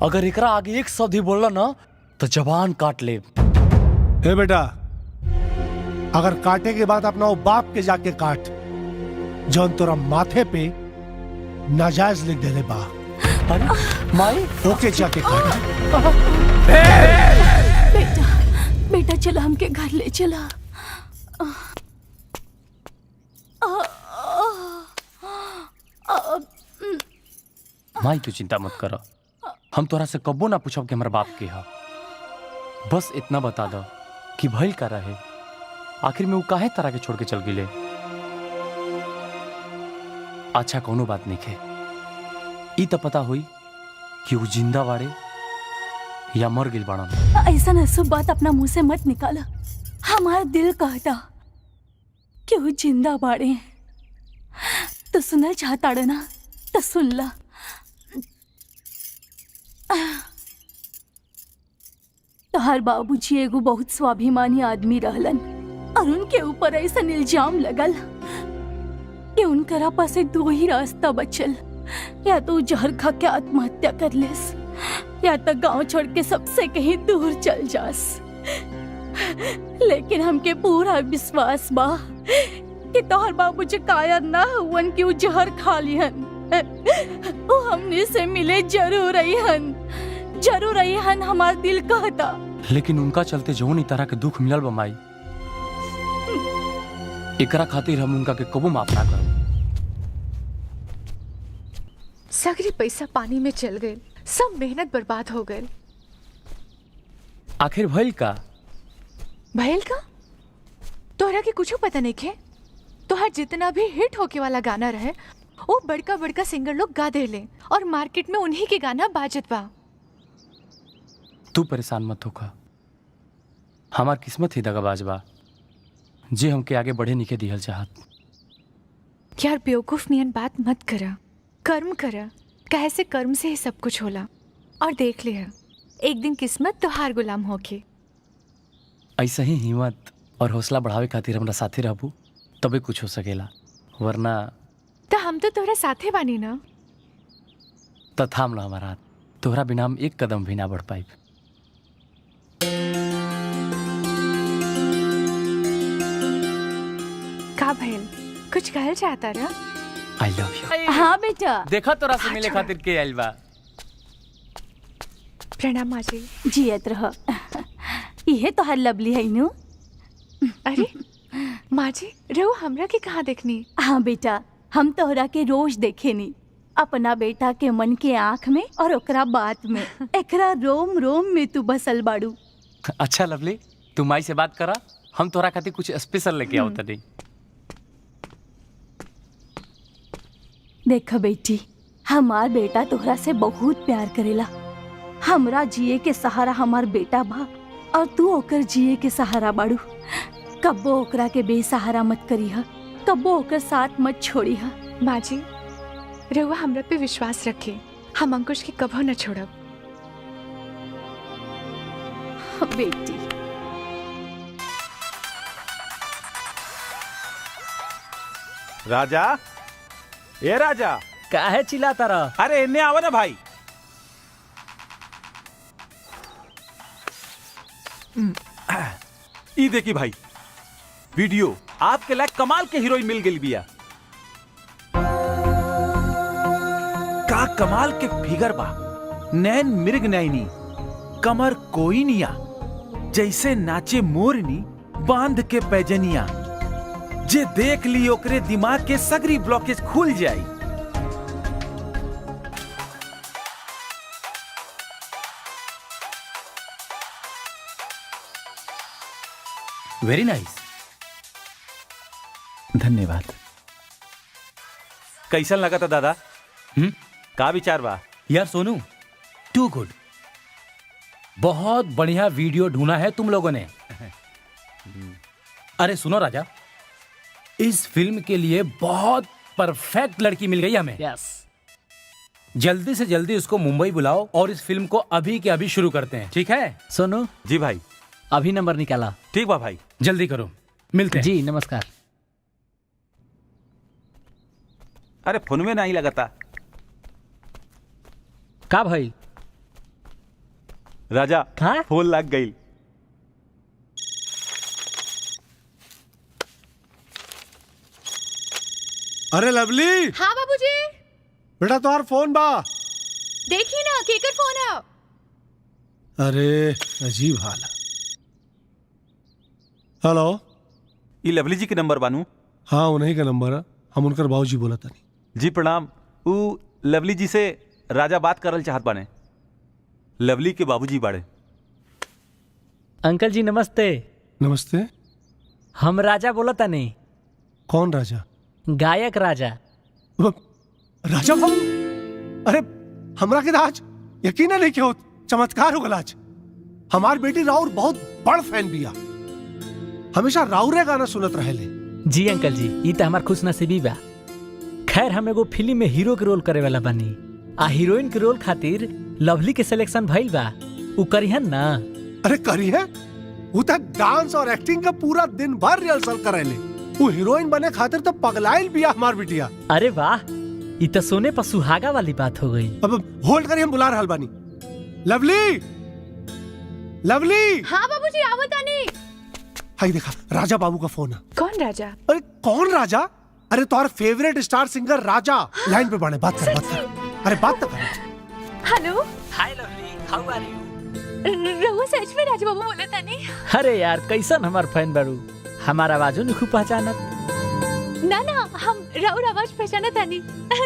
अगर एकरा आगे एक शब्द ही बोलला ना तो जबान काट ले। हे बेटा, अगर काटे के बाद अपना वो बाप के जाके काट जौन तोरा माथे पे नाजायज लिख दे बा। माई ओके जाके काट। बेटा बेटा चला हमके घर ले चला। माई तू चिंता मत कर, हम तोरा से कब्बो ना पूछब कि हमारे बाप के हा। बस इतना बता दो कि भइल का रहे, आखिर में वो काहे तरह के छोड़ के चल गिले। अच्छा कोनो बात नहीं है, ई तो पता हुई कि वो जिंदा बाड़े या मर गिल बाड़न। ऐसा न सब बात अपना मुंह से मत निकाला। हमारा दिल कहता कि वो जिंदा बाड़े। तो सुनल चाहता ना तो सुन ला। तोहर बाबूजी एगो बहुत स्वाभिमानी आदमी रहलन और उनके ऊपर ऐसा इल्जाम लगल कि उनकरा पास दो ही रास्ता बचल, या तो जहर खा के आत्महत्या कर लेस या तो गांव छोड़ के सबसे कहीं दूर चल जास। लेकिन हमके पूरा विश्वास बा कि तोहर बाबूजी कायर ना हुवन कि वो जहर खा लिहन। वो हमने से मिले जरूर रही हन हमार दिल कहता। लेकिन उनका चलते जो नहीं तरह के दुख मिलल बा माई, एकरा खातिर हम उनका के कबू माफ ना करो। सगरी पैसा पानी में चल गए, सब मेहनत बर्बाद हो गए। आखिर भइल का? तोहरा के कुछ पता नहीं खे। तोहर जितना भी हिट होके वाला गाना रहे वो बड़का बड़का सिंगर लोग गा देले और मार्केट में उन्हीं के गाना बाजत बा। तू परेशान मत होका, हमार किस्मत ही दगाबाज बा जे हमके आगे बढ़े निके दिहल चाहत। यार बेवकूफ नियन बात मत करा, कर्म करा, कहे से कर्म से ही सब कुछ होला। और देख लिया एक दिन किस्मत तोहार गुलाम होके। ऐसा ही हिम्मत और हौसला बढ़ावे खातिर हमरा साथे रहबू तबे कुछ हो सकेला, वरना तो हम तो तोहरा साथे बानी ना। तो थाम लो हमारा हाथ, तोहरा बिना हम एक कदम भी ना बढ़ पाई। का भइल, कुछ कहल चाहता रहा? I love you. हाँ बेटा। देखा तोरा से मिले खातिर के आइल बा। प्रणाम माँ जी। जियत रह। ये तो हर लवली है नु। अरे माँ जी, रहू हमरा के कहाँ देखनी? हाँ बेटा, हम तोहरा के रोज देखे नी, अपना बेटा के मन के आँख में और ओकरा बात में, एकरा रोम रोम में तू बसल बाड़ू। अच्छा लवली, तू माई से बात करा, हम तोहरा खातिर कुछ स्पेशल लेके आओ तनी। देख बेटी, हमार बेटा तोहरा से बहुत प्यार करेला। हमरा जिए के सहारा हमार बेटा बा और तू ओकर जिए के सहारा बाड़ू। कब्बो ओकरा के बेसहारा मत करीहा, कब्बो ओकर साथ मत छोड़ीहा। माँ जी, रहुआ हमरा पे विश्वास रखे, हम अंकुश के कभो न छोड़ब। बेटी राजा, ए राजा, काहे चिल्लाता रहा? अरे इन्हें आवा ना भाई। ई देखी भाई, वीडियो आपके लायक कमाल के हीरोइन मिल गई बिया। का कमाल के फिगर बा, नैन मृग नैनी, कमर कोई निया, जैसे नाचे मोरनी बांध के पैजनिया। जे देख ली ओकरे दिमाग के सगरी ब्लॉकेज खुल जाई। Very nice. धन्यवाद। कैसन लगा था दादा? का विचार बा? यार सोनू, टू गुड। बहुत बढ़िया वीडियो ढूंढा है तुम लोगों ने। अरे सुनो राजा, इस फिल्म के लिए बहुत परफेक्ट लड़की मिल गई हमें। यस। जल्दी से जल्दी उसको मुंबई बुलाओ और इस फिल्म को अभी के अभी शुरू करते हैं, ठीक है? सोनू जी भाई। अभी नंबर निकाला। ठीक बा भाई। जल्दी करो, मिलते हैं। जी नमस्कार। अरे फोन में नहीं लगा था। का भाई? राजा फोन लग गई। अरे लवली। हाँ बाबूजी। बेटा तुम्हार फोन बा। देखिए ना, केकर फोन है। अरे अजीब हाल है। हेलो, ये लवली जी के नंबर बानू? हाँ उन्हीं का नंबर है। हम उनकर बाबूजी बोला था। जी प्रणाम। ऊ लवली जी से राजा बात करल चाहत बाने। लवली के बाबूजी बाड़े। अंकल जी नमस्ते। नमस्ते। हम राजा बोला था नहीं। कौन राजा? गायक राजा। राजा बाबू? अरे हमरा के आज यकीन नहीं क्यों चमत्कार हो गया। आज हमार बेटी राउर बहुत बड़ फैन बिया। हमेशा राउरे गाना सुनत रहेले। जी अंकल जी, ई तो हमार खुश नसीबी बा। खैर हम एगो फिल्म में हीरो के रोल करे वाला बानी आ हीरोइन के रोल खातिर लवली के सिलेक्शन भइल बा। उ करिहन ना? अरे करिए। वो तो डांस और एक्टिंग का पूरा दिन भर रिहर्सल करेले। वो हीरोइन बने खातिर तो पगलाइल बिया हमार बिटिया। अरे वाह, ई तो सोने पर सुहागा वाली बात हो गई। अब होल्ड करिए, हम बुला रहल बानी। Lovely, lovely. हाँ बाबूजी आवतानी। हाय देखा, राजा बाबू का फोन है। कौन राजा? अरे कौन राजा? अरे तुम्हारा favourite star singer Raja line पे बाने। बात कर, बात कर। अरे बात तो कर। Hello. Hi lovely, how are you? रहुआ सच में राजा बाबू बोला था नहीं? अरे यार कैसन हमार फैन बारू। हमारा आवाजो नहीं खूब पहचानत। ना ना, हम राउर आवाज पहचाना था नहीं,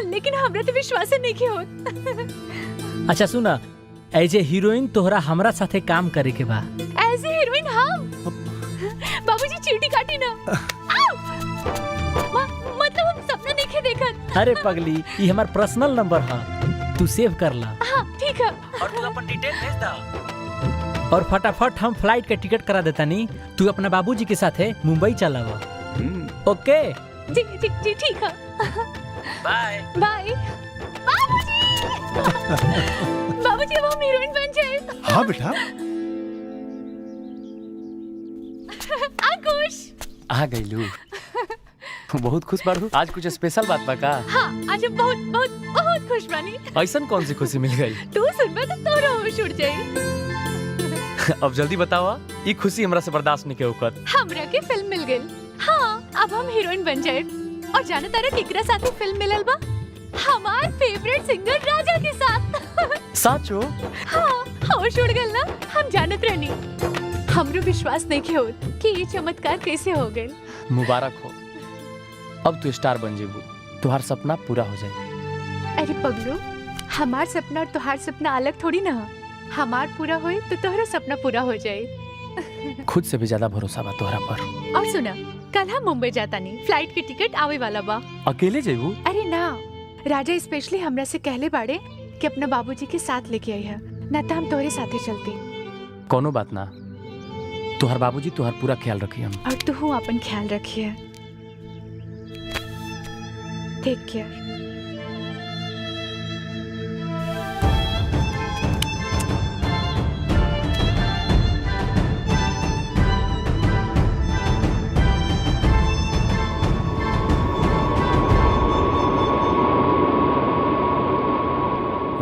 लेकिन हमरा तो विश्वास नहीं के होत। अच्छा सुना, एज ए हीरोइन तोहरा हमरा साथे काम करे के बा। एज ए हीरोइन हम? बाबूजी चीटी काटी ना। मतलब हम सपना नहीं के देखत। अरे पगली, ये हमार पर्सनल नंबर है, तू सेव कर ला। हाँ ठीक है। और तू अपन डिटेल भेज दा। और फटाफट हम फ्लाइट के टिकट करा देता नहीं। तू अपना बाबूजी के साथे मुंबई चलावा। ओके जी जी जी ठीक है। Bye bye. बाबूजी बाबूजी अब हम हीरोइन बन जाए। हाँ बेटा। अंकुश आ गई लू। बहुत खुश बारू। आज कुछ स्पेशल बात बा का? हाँ आज हम बहुत बहुत बहुत खुश बानी। ऐसन कौन सी खुशी मिल गई? तू सुनबे तो तोरा होश उड़ जाई। अब जल्दी बतावा, ये खुशी हमरा से बर्दाश्त नहीं के होकर। हमरा के फिल्म मिल गई। हाँ अब हम हीरोइन बन जाए। और जाने तारा केकरा साथे फिल्म मिलल बा? हमार फेवरेट सिंगर राजा के साथ। साचो? हाँ होश उड़ गल ना। हम जानत रहनी, हमरो विश्वास नहीं के होत कि ये चमत्कार कैसे हो गए। मुबारक हो, अब तू स्टार बन जेबू। तुहार सपना पूरा हो जाए। अरे पगलू, हमार सपना और तुहार सपना अलग थोड़ी ना। हमार पूरा होए तो तोहरा सपना पूरा हो जाए। खुद से भी ज्यादा भरोसा बा तोहरा पर। और सुना, कल हम मुंबई जाता नहीं। फ्लाइट के टिकट आवे वाला बा। अकेले जेबू? अरे ना, राजा स्पेशली हमरा से कहले बाड़े कि अपना बाबूजी के साथ लेके आई है, ना तो हम तोहरे साथे चलती। कोनो बात ना, तुहार बाबूजी तुहार पूरा ख्याल रखिए हम। और तू अपन ख्याल रखिए। Take care.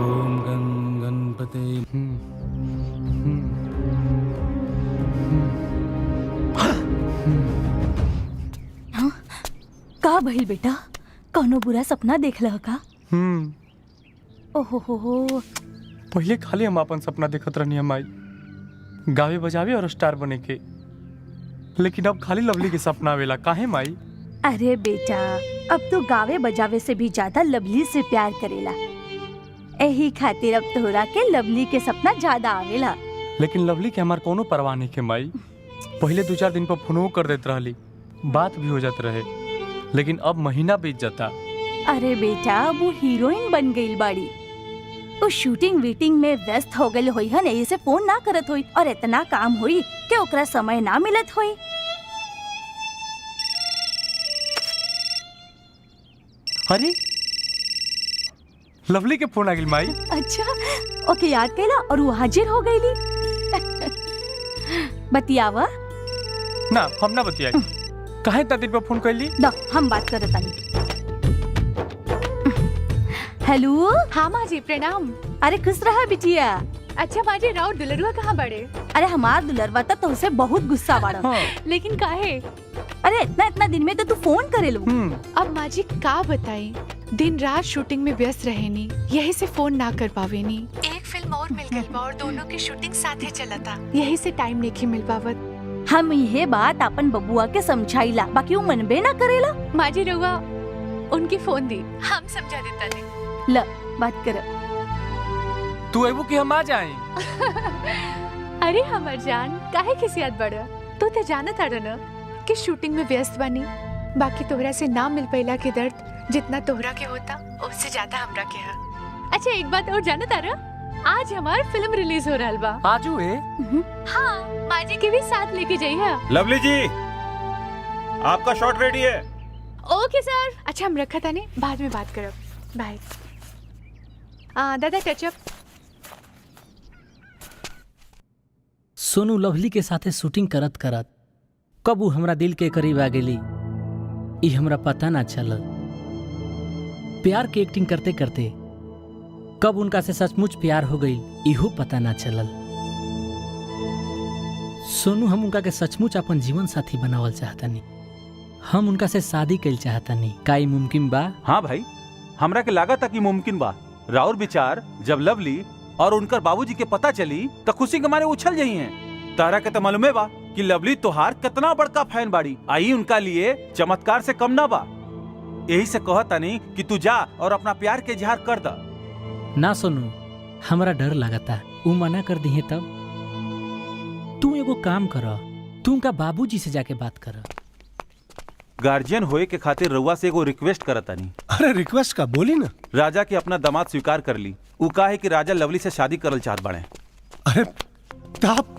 ओम गणपते। का भइल बेटा? कौनो बुरा सपना देख लह का? ओहो हो। पहले खाली हम अपन सपना देखत रहनी हम आई गावे बजावे और स्टार बने के, लेकिन अब खाली लवली के सपना आवेला। काहे माई? अरे बेटा, अब तो गावे बजावे से भी ज्यादा लवली से प्यार करेला। यही खातिर अब तोहरा के लवली के सपना ज्यादा आवेला। लेकिन लवली के हमार कोनो परवाह नहीं के माई। पहले 2-4 दिन पर फोनो कर देते रहली, बात भी हो जाते रहे, लेकिन अब महीना बीत जाता। अरे बेटा, वो हीरोइन बन गई बाड़ी। वो शूटिंग वीटिंग में व्यस्त हो गई होई है, नहीं से फोन ना करत होई और इतना काम हुई कि ओकरा समय ना मिलत होई। अरे लवली के फोन आ गई माई। अच्छा, ओके याद कैला और वो हाजिर हो गईली। बतियावा ना, हम ना बतियाई। काहे इतना दिन पर फोन कैली? दा हम बात करत तानी। हेलो। हाँ माँ जी, प्रणाम। अरे खुश रहा बिटिया। अच्छा माँ जी, राउर दुलरुआ कहाँ बड़े? अरे हमार दुलरवा तो तुमसे बहुत गुस्सा बाड़ा। लेकिन काहे? अरे इतना दिन में तो तू फोन करे लो। अब माँ जी का बताई, दिन रात शूटिंग में व्यस्त रहेनी, यही से फोन ना कर पावेनी। एक फिल्म और मिल गई और दोनों की शूटिंग साथे चलता, यही से टाइम नहीं मिल पावत। हम ये बात अपन बबुआ के समझाइला, बाकी वो मनबे ना करेला। माँ जी रहुआ उनकी फोन दी, हम समझा देता नहीं। ल बात कर। तू एबू कि हम आ जाएं? अरे हमर जान, काहे खिसियत बड़ा? तू तो जानत आड़ न कि शूटिंग में व्यस्त बानी, बाकी तोहरा से ना मिल पैला के दर्द जितना तोहरा के होता उससे ज्यादा हमरा के है। अच्छा एक बात और जानत आड़, आज हमार फिल्म रिलीज हो रहा बा। आजू है? हाँ, माँ जी के भी साथ लेके जाइए। लवली जी, आपका शॉट रेडी है। ओके सर। अच्छा हम रखा था, नहीं बाद में बात करब। बाय। दादा टचअप। सोनू लवली के साथे शूटिंग करत करत कब वो हमरा दिल के करीब आ गेली, ई हमरा पता ना चलल। प्यार के एक्टिंग करते करते कब उनका से सचमुच प्यार हो गई, इहो पता ना चलल। सोनू, हम उनका के सचमुच अपन जीवन साथी बनावल चाहतनी। हम उनका से शादी कइल चाहतनी। का ई मुमकिन बा? हाँ भाई, हमरा के लागत कि मुमकिन बा। राउर विचार जब लवली और उनकर बाबूजी के पता चली तो खुशी के मारे उछल जाई हैं। तारा के तो मालूमे बा कि लवली तोहार कितना बड़का फैन बाड़ी, आई उनका लिए चमत्कार से कम ना बा। यही से कहता नहीं कि तू जा और अपना प्यार के इजहार कर दा। ना सोनू, हमरा डर लगता ऊ मना कर दी तब। तू एगो काम कर, तू उनका बाबूजी से जाके बात कर। गार्जियन होए के खातिर रउआ से एगो रिक्वेस्ट करता नहीं। अरे रिक्वेस्ट का बोली ना। राजा के अपना दामाद स्वीकार कर ली। ऊ काहे कि राजा लवली से शादी करल चाहत बाड़े। अरे आप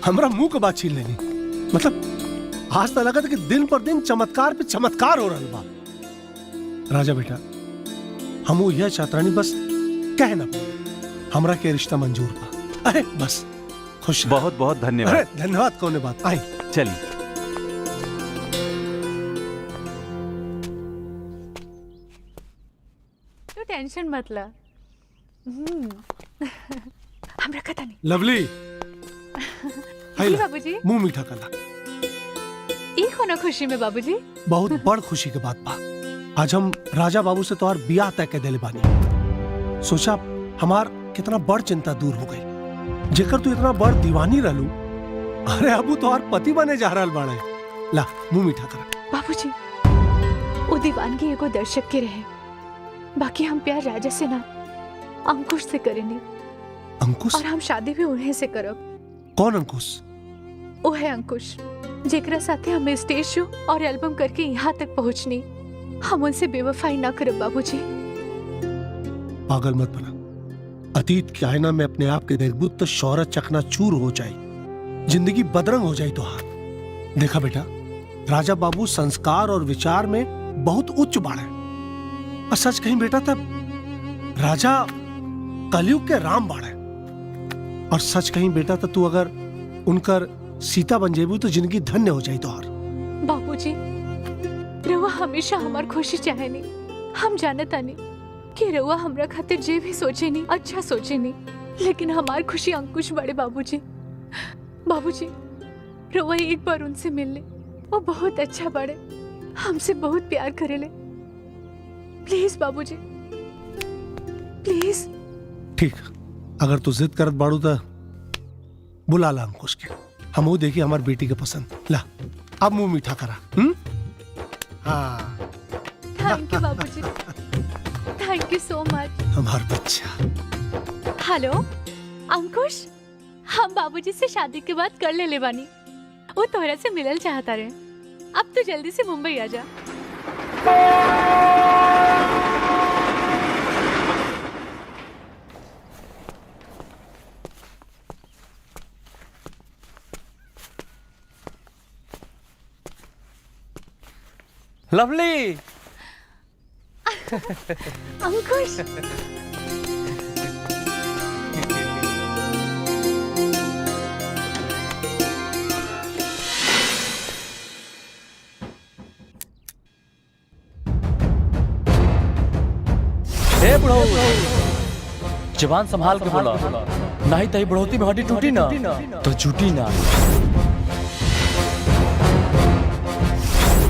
हमरा मुंह के बात छीन लेनी। मतलब आज तो लगत कि दिन पर दिन चमत्कार पे चमत्कार हो रहा बा। राजा बेटा, हम वो यह चातरानी बस कहना हमरा के रिश्ता मंजूर बा। अरे बस खुश। बहुत बहुत धन्यवाद। अरे धन्यवाद कौन बात। आई चलिए। तू टेंशन मत ला। हम रखा था नहीं। लवली, जी बाबूजी। मुंह मीठा कला। ई खोना खुशी में बाबूजी। बहुत बड़ खुशी के बात बा। आज हम राजा बाबू से तोहार बियाह तय के देले बानी। सोचा हमार कितना बड़ चिंता दूर हो गई। जेकर तू इतना बड़ दीवानी रहलू, अरे अबू तोहार पति बने जा रहल बाड़े। ला मुंह मीठा कर। बाबूजी, वो दीवानगी एगो दर्शक के रहे, बाकी हम प्यार राजा से ना अंकुश से करेनी। अंकुश? और हम शादी भी उन्हें से करब। कौन अंकुश? वो है अंकुश जेकरा साथे हमें स्टेज शो और एल्बम करके यहाँ तक पहुँचनी। हम उनसे बेवफाई ना करब बाबूजी। पागल मत बना। अतीत के आईना में अपने आप के देखबू तो शौहरत चकनाचूर हो जाए, जिंदगी बदरंग हो जाए। तो हाथ देखा बेटा, राजा बाबू संस्कार और विचार में बहुत उच्च बाड़े। और सच कहीं बेटा, तब राजा कलयुग के राम बाड़े। और सच कहीं बेटा, तो तू अगर उनकर सीता बन जेबू तो जिंदगी धन्य हो जाए। तोहार बाबूजी, रउआ हमेशा हमार खुशी चाहेनी। हम जानता नहीं कि रउआ हमरा खातिर जे भी सोचे नहीं अच्छा सोचे नहीं, लेकिन हमार खुशी अंकुश बड़े बाबूजी। बाबूजी, रउआ एक बार उनसे मिल ले, वो बहुत अच्छा बड़े, हमसे बहुत प्यार करेले। प्लीज बाबूजी, प्लीज। ठीक, अगर तू जिद करत बाड़ू तो बुला ला अंकुश के। हम वो देखी हमारी बेटी के पसंद। ला अब मुंह मीठा करा। हाँ, थैंक यू बाबूजी, थैंक यू सो मच। हमार बच्चा। हेलो अंकुश, हम बाबूजी से शादी के बाद कर ले बानी। वो तोहरा से मिलल चाहता रहे। अब तो जल्दी से मुंबई आ जा। लवली। अंकुश। ए बुढ़ऊ, जवान संभाल के बोला, नहीं तही बढ़ोती में हड्डी टूटी ना तो झूठी ना।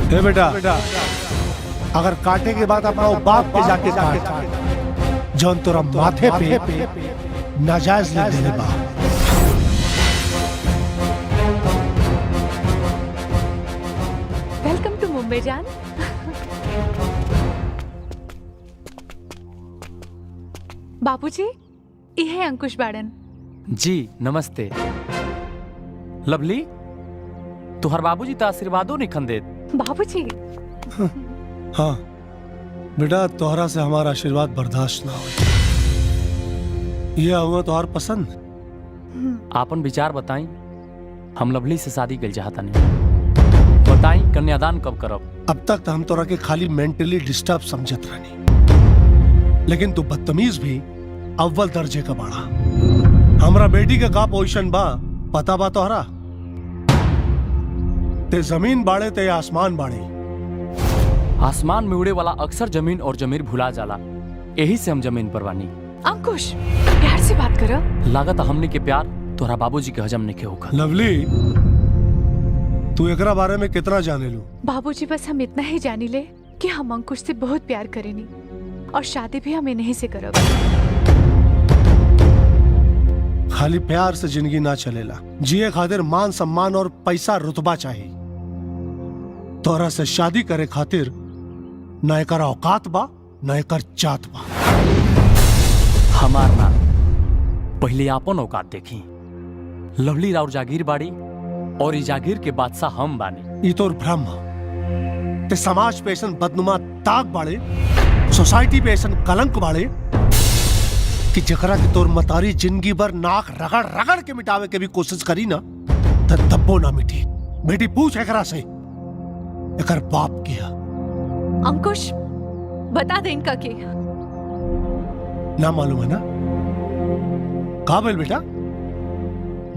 ए बेटा, अगर काटे के बाद अपना वो बाप के जाके काट, जौन तोरा माथे पे नाजायज ले देले बा। वेलकम टू मुंबई जान। बाबूजी, ये है अंकुश बाड़न। जी नमस्ते। लवली, तुहर बाबूजी तो आशीर्वादों निखन देत। बाबूजी। हाँ बेटा, तोहरा से हमारा आशीर्वाद बर्दाश्त ना हो। ये हुआ तोहर पसंद। आपन विचार बताई। हम लवली से शादी कर चाहता नहीं। बताई कन्यादान कब करब? अब तक तो हम तोरा के खाली मेंटली डिस्टर्ब समझत रहनी, लेकिन तू बदतमीज भी अव्वल दर्जे का बाड़ा। हमरा बेटी का का पोजीशन बा पता बा तोहरा? ते जमीन बाड़े ते आसमान बाड़े। आसमान में उड़े वाला अक्सर जमीन और जमीर भुला जाला, यही से हम जमीन पर बानी। अंकुश, प्यार से बात करो। लागत हमने के प्यार तोहरा बाबूजी के हजम नहीं होगा। लवली, तू एकरा बारे में कितना जाने लो? बाबूजी, बस हम इतना ही जानी ले कि हम अंकुश से बहुत प्यार करेनी और शादी भी हम इन्हीं से करब। खाली प्यार से जिंदगी ना चलेला, जिए खातिर मान सम्मान और पैसा रुतबा चाहिए। तोरा से शादी करे खातिर न एकर औकात बा न एकर जात बा। हमार ना, पहले आपन औकात देखी। लवली राउर जागीर बाड़ी और इस जागीर के बादशाह हम बानी। ई तोर भ्रम ते समाज पे ऐसन बदनुमा ताक बाड़े, सोसाइटी पे ऐसन कलंक बाड़े कि जकरा के तोर मतारी जिंदगी भर नाक रगड़ रगड़ के मिटावे के भी कोशिश करी ना त तब्बो ना मिटी। बेटी पूछ एकरा से, एकर बाप किया। अंकुश, बता दे इनका के। ना मालूम है ना? कहा बोल बेटा,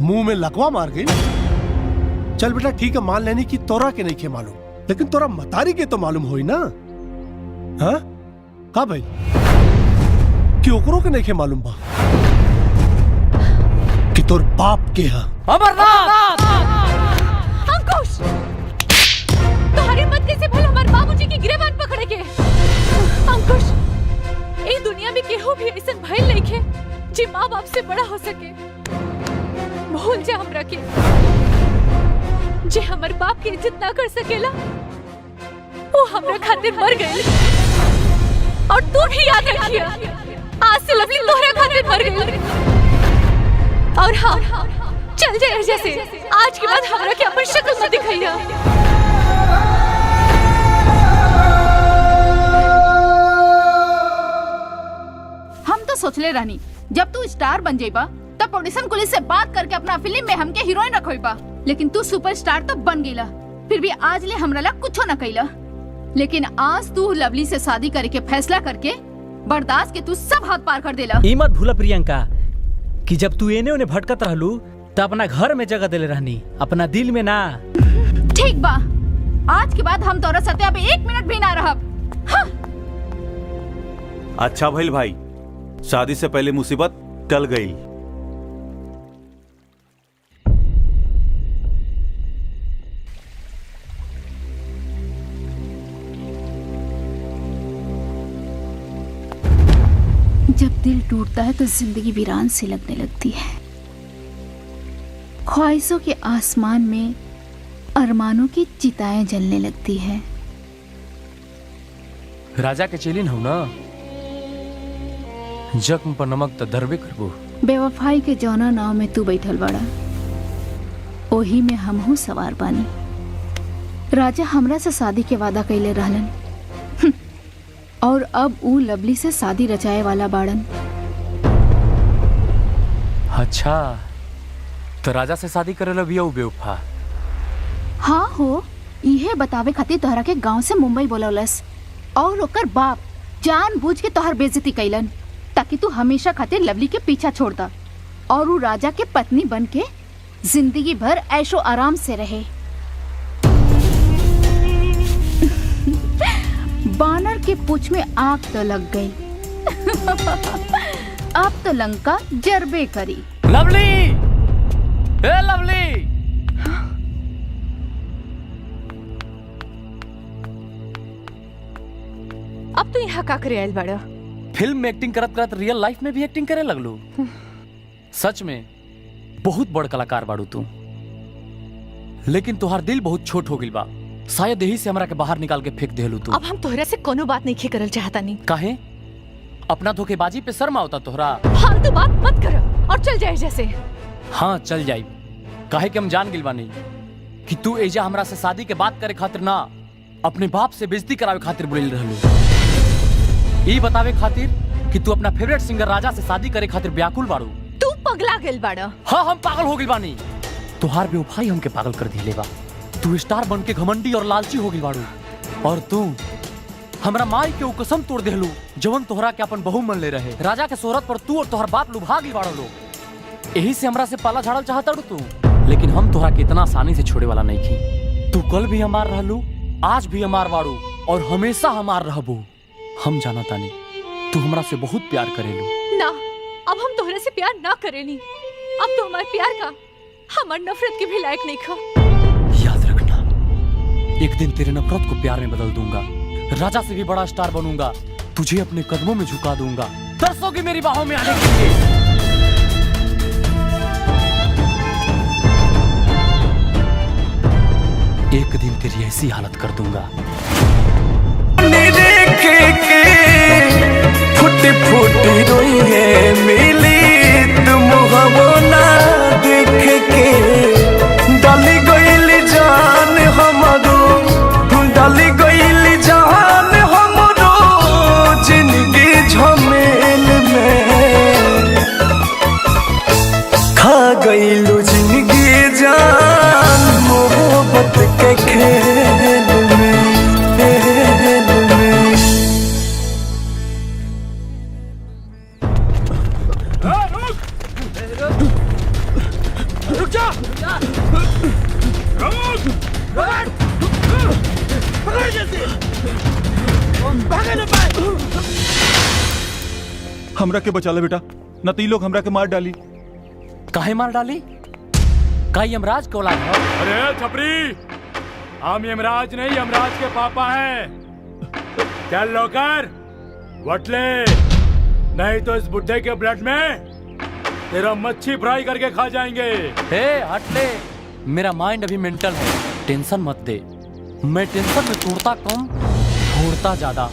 मुंह में लकवा मार गई। चल बेटा ठीक है, मान लेने की तोरा के नहीं के मालूम, लेकिन तोरा मतारी के तो मालूम होई ना। हाँ कहा भाई कि ओकरो के नहीं के मालूम बा कि तोर बाप के है। अमरनाथ! अंकुश, तुम्हारी हिम्मत कैसे भला हमारे बाबूजी की गिरबान पकड़े के? अंकुश, ये दुनिया में केहू भी ऐसा भइल नहीं खे जे माँ बाप से बड़ा हो सके। भूल जा हमरा के, जे हमारे बाप की इज्जत ना कर सकेला वो हमरा खातिर मर गए। और तू भी याद रखिए, आज से लवली तोहरा खातिर मर गई। और हाँ, चल जाए जैसे आज के बाद हमरा के अपन शक्ल मत दिखाइया। हम तो सोचले रहनी जब तू स्टार बन जाइबा तब प्रोड्यूसर पुलिस से बात करके अपना फिल्म में हमके हीरोइन रखोइबा, लेकिन तू सुपरस्टार तो बन गईला। फिर भी आज ले हमरा ला कुछो न कइला, लेकिन आज तू लवली से शादी करे के फैसला करके बर्दाश्त के तू सब हाथ पार कर देला। ई मत भूला प्रियंका कि जब तू एने ओने भटकत रहलू तो अपना घर में जगह देले रहनी, अपना दिल में ना। ठीक बा, आज के बाद हम तोरा साथे अब 1 मिनट भी ना रहब। हाँ। अच्छा भइल भाई, शादी से पहले मुसीबत टल गई। जब दिल टूटता है तो जिंदगी वीरान सी लगने लगती है। ख्वाहिशों के आसमान में अरमानों की चिताएं जलने लगती है। राजा के चेलिन हो ना, जख्म पर नमक तो दरबे करबो। बेवफाई के जौना नाव में तू बैठल बड़ा, ओही में हमहू सवार बानी। राजा हमरा से शादी के वादा कैले रहलन और अब ऊ लवली से शादी रचाए वाला बाड़न। अच्छा, तो राजा से शादी करे लबिया ऊ बेवफा? हाँ हो, इहे बतावे खातिर तोहरा के गांव से मुंबई बोलौलस और ओकर बाप जानबूझ के तोहर बेइज्जती कैलन ताकि तू हमेशा खातिर लवली के पीछा छोड़ दा और ऊ राजा के पत्नी बन के जिंदगी भर ऐशो आराम से रहे। बानर के पूंछ में आग तो लग गई अब तो लंका जरबे करी। लवली! ए लवली! अब तो यहाँ का करे आयल बड़ा? फिल्म में एक्टिंग करत करत रियल लाइफ में भी एक्टिंग करे लगलू। सच में बहुत बड़ कलाकार बाड़ू तू, लेकिन तुहार दिल बहुत छोट हो गिल बा। शायद यही से हमरा के बाहर निकाल के फेंक देलू तू। अब हम तोहरा से कोनो बात नहीं करल चाहता नहीं। काहे? अपना धोखेबाजी पे शर्म आवता तोहरा? फालतू बात मत कर और चल जाए जैसे। हाँ चल जाई, काहे कि हम जान गिल बानी कि तू एजा हमरा से शादी के बात करे खातिर ना, अपने बाप से बेइज्जती करावे खातिर बोल रहलू। ई बतावे खातिर कि तू अपना फेवरेट सिंगर राजा से शादी करे खातिर व्याकुल बाड़ू। तू पगला गेल बाड़ा। हाँ हम पागल हो गिल बानी। तुहार बेवफाई हमके पागल कर दिले बा। तू स्टार बन के घमंडी और लालची हो गिल बाड़ू और तू हमरा माई के कसम तोड़ देहलू जवन तोहरा के अपन बहू मन ले रहे। राजा के शोहरत पर तू और तोहर बाप लुभा गिल बाड़ो लोग। यही से हमरा से पाला झाड़ल चाहता तू, लेकिन हम तोहरा के इतना आसानी से छोड़े वाला नहीं थी। तू कल भी हमार रहलू, आज भी हमार बाड़ू और हमेशा हमार रहबू। हम जाना तानी तू हमरा से बहुत प्यार करेलू। ना, अब हम तोहरा से प्यार ना करेनी। अब तो हमारे प्यार का हमार नफरत के भी लायक नहीं खा। याद रखना, एक दिन तेरे नफरत को प्यार में बदल दूंगा। राजा से भी बड़ा स्टार बनूंगा, तुझे अपने कदमों में झुका दूंगा। तरसोगी मेरी बाहों में आने के लिए। एक दिन तेरी ऐसी हालत कर दूंगा। फुटी फुटी रोई है मिली तुम ना देख के। डाली गईली जान हमारो, डाली गईली जान हमारो जिंदगी झमेल में। खा गईलू जिंदगी जान मोहब्बत के खेल में। रुक जा! हमरा के बचा ले बेटा, न तो लोग हमरा के मार डाली। काहे मार डाली? का यमराज को औलाद है? अरे छपरी, हम यमराज नहीं, यमराज के पापा हैं। चल लौकर वटले, नहीं तो इस बुड्ढे के ब्लड में तेरा मच्छी फ्राई करके खा जाएंगे। हे हट ले, मेरा माइंड अभी मेंटल है, टेंशन मत दे। मैं टेंशन में तोड़ता कम, फोड़ता ज्यादा।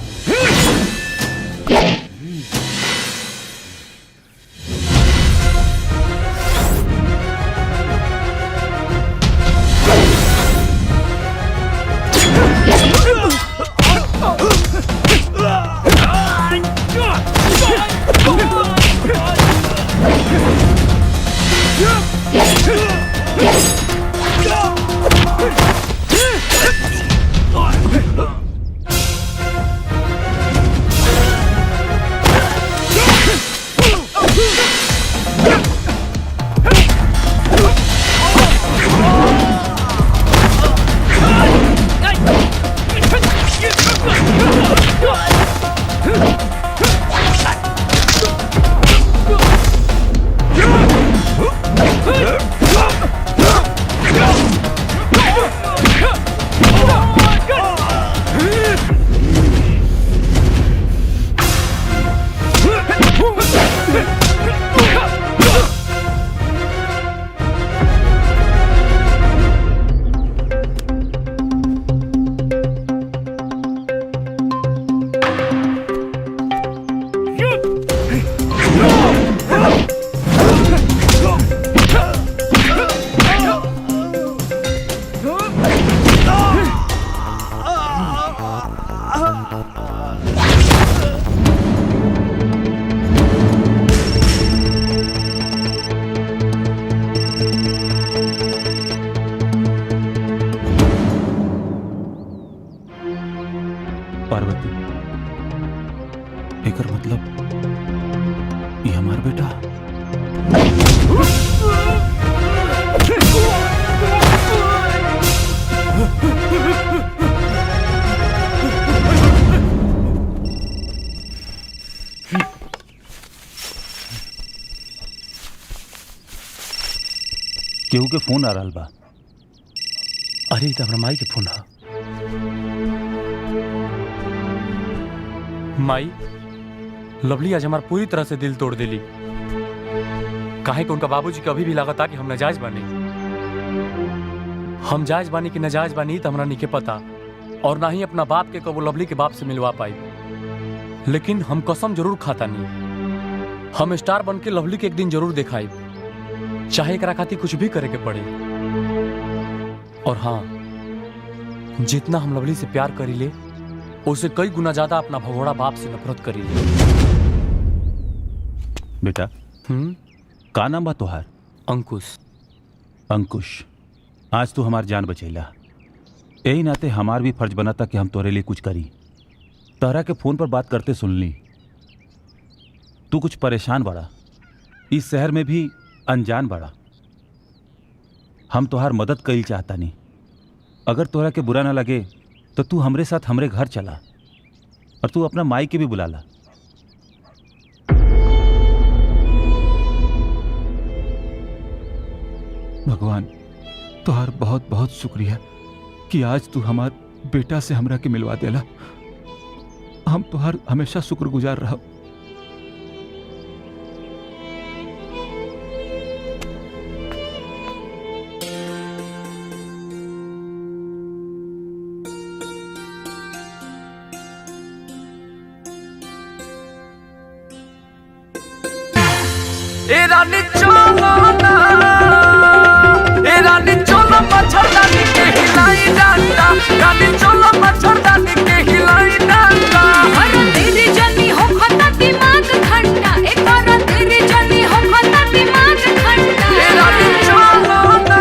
पार्वती, एकर मतलब ये हमार बेटा। केहू के फोन आ रहा बा। अरे ई त हमरा माई के फोन है। माई, लवली आज हमार पूरी तरह से दिल तोड़ देली। काहे कि उनका बाबूजी के अभी भी लागत था कि हम नाजायज बानी। हम जायज बानी कि नाजायज बानी तो हमरा नहीं पता, और ना ही अपना बाप के कबो लवली के बाप से मिलवा पाई। लेकिन हम कसम जरूर खाता नहीं, हम स्टार बन के लवली के एक दिन जरूर दिखाई, चाहे एकरा खातिर कुछ भी करे के पड़े। और हाँ, जितना हम लवली से प्यार करी ले, उससे कई गुना ज्यादा अपना भगोड़ा बाप से नफरत करी ले। बेटा, का नाम बा तोहार? अंकुश। अंकुश, आज तू हमार जान बचैला। यही नाते हमार भी फर्ज बना था कि हम तोरे लिए कुछ करी। तोहरा के फोन पर बात करते सुन ली। तू कुछ परेशान बड़ा, इस शहर में भी अनजान बड़ा। हम तोहार मदद कईल चाहता नहीं। अगर तोहरा के बुरा ना लगे तो तू हमरे साथ हमरे घर चला, और तू अपना माई के भी बुला ला। भगवान, तोहार बहुत बहुत शुक्रिया कि आज तू हमार बेटा से हमरा के मिलवा देला। हम तोहार हमेशा शुक्रगुजार रह। ए रानी चलो ना, ए रानी चलो मच्छरदानी के हिलाई डांडा, रानी चलो मच्छरदानी के हिलाई डांडा। हर तेरी जनी हो खाता दिमाग ठंडा, एक बार तेरी जनी हो खाता दिमाग ठंडा। ए रानी चलो ना,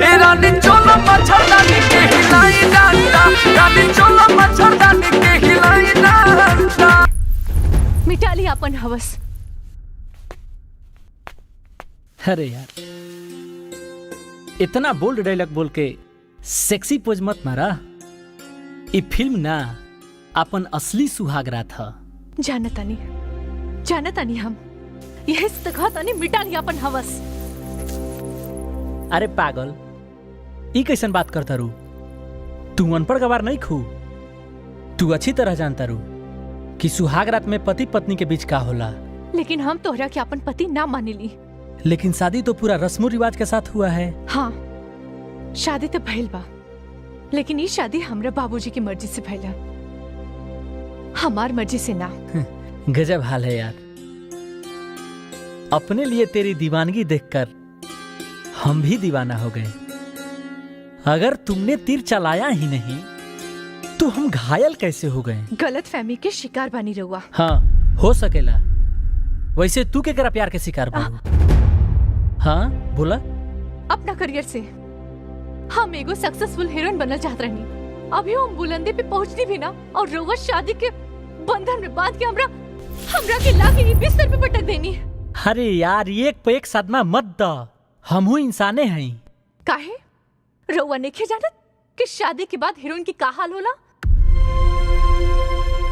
ए रानी चलो मच्छरदानी के हिलाई डांडा, रानी चलो मच्छरदानी के हिलाई डांडा। मिटा ली अपन हवस। अरे यार, इतना बोल्ड डायलॉग बोल के सेक्सी पोज मत मारा। ये फिल्म ना अपन असली सुहागरा था। जानतानी हम यही से कहतानी, मिटा ली अपन हवस। अरे पागल, ई कैसन बात करता रू? तू अनपढ़ गवार नहीं खू। तू अच्छी तरह जानता रू कि सुहाग रात में पति पत्नी के बीच का होला। लेकिन हम तोहरा के अपन पति ना माने ली। लेकिन शादी तो पूरा रस्मो रिवाज के साथ हुआ है। हाँ, शादी तो भइल बा, लेकिन ये शादी हमरा बाबूजी की मर्जी से भइला, हमार मर्जी से ना। गजब हाल है यार। अपने लिए तेरी दीवानगी देखकर हम भी दीवाना हो गए। अगर तुमने तीर चलाया ही नहीं तो हम घायल कैसे हो गए? गलत फहमी के शिकार बनी रहुआ। हाँ, हो सकेला। वैसे तू के करा प्यार के शिकार बनो? हाँ बोला। अपना करियर से हम एगो सक्सेसफुल हीरोइन बनना चाहत रहनी। अभी हम बुलंदी पे पहुंचनी भी ना, और रउआ शादी के बंधन में बांध के हमरा के लाके ही बिस्तर पे पटक देनी। अरे यार, एक पे एक सदमा मत दा। हमहू इंसाने हैं। काहे रउआ नहीं जानत कि शादी के बाद हीरोइन की का हाल होला?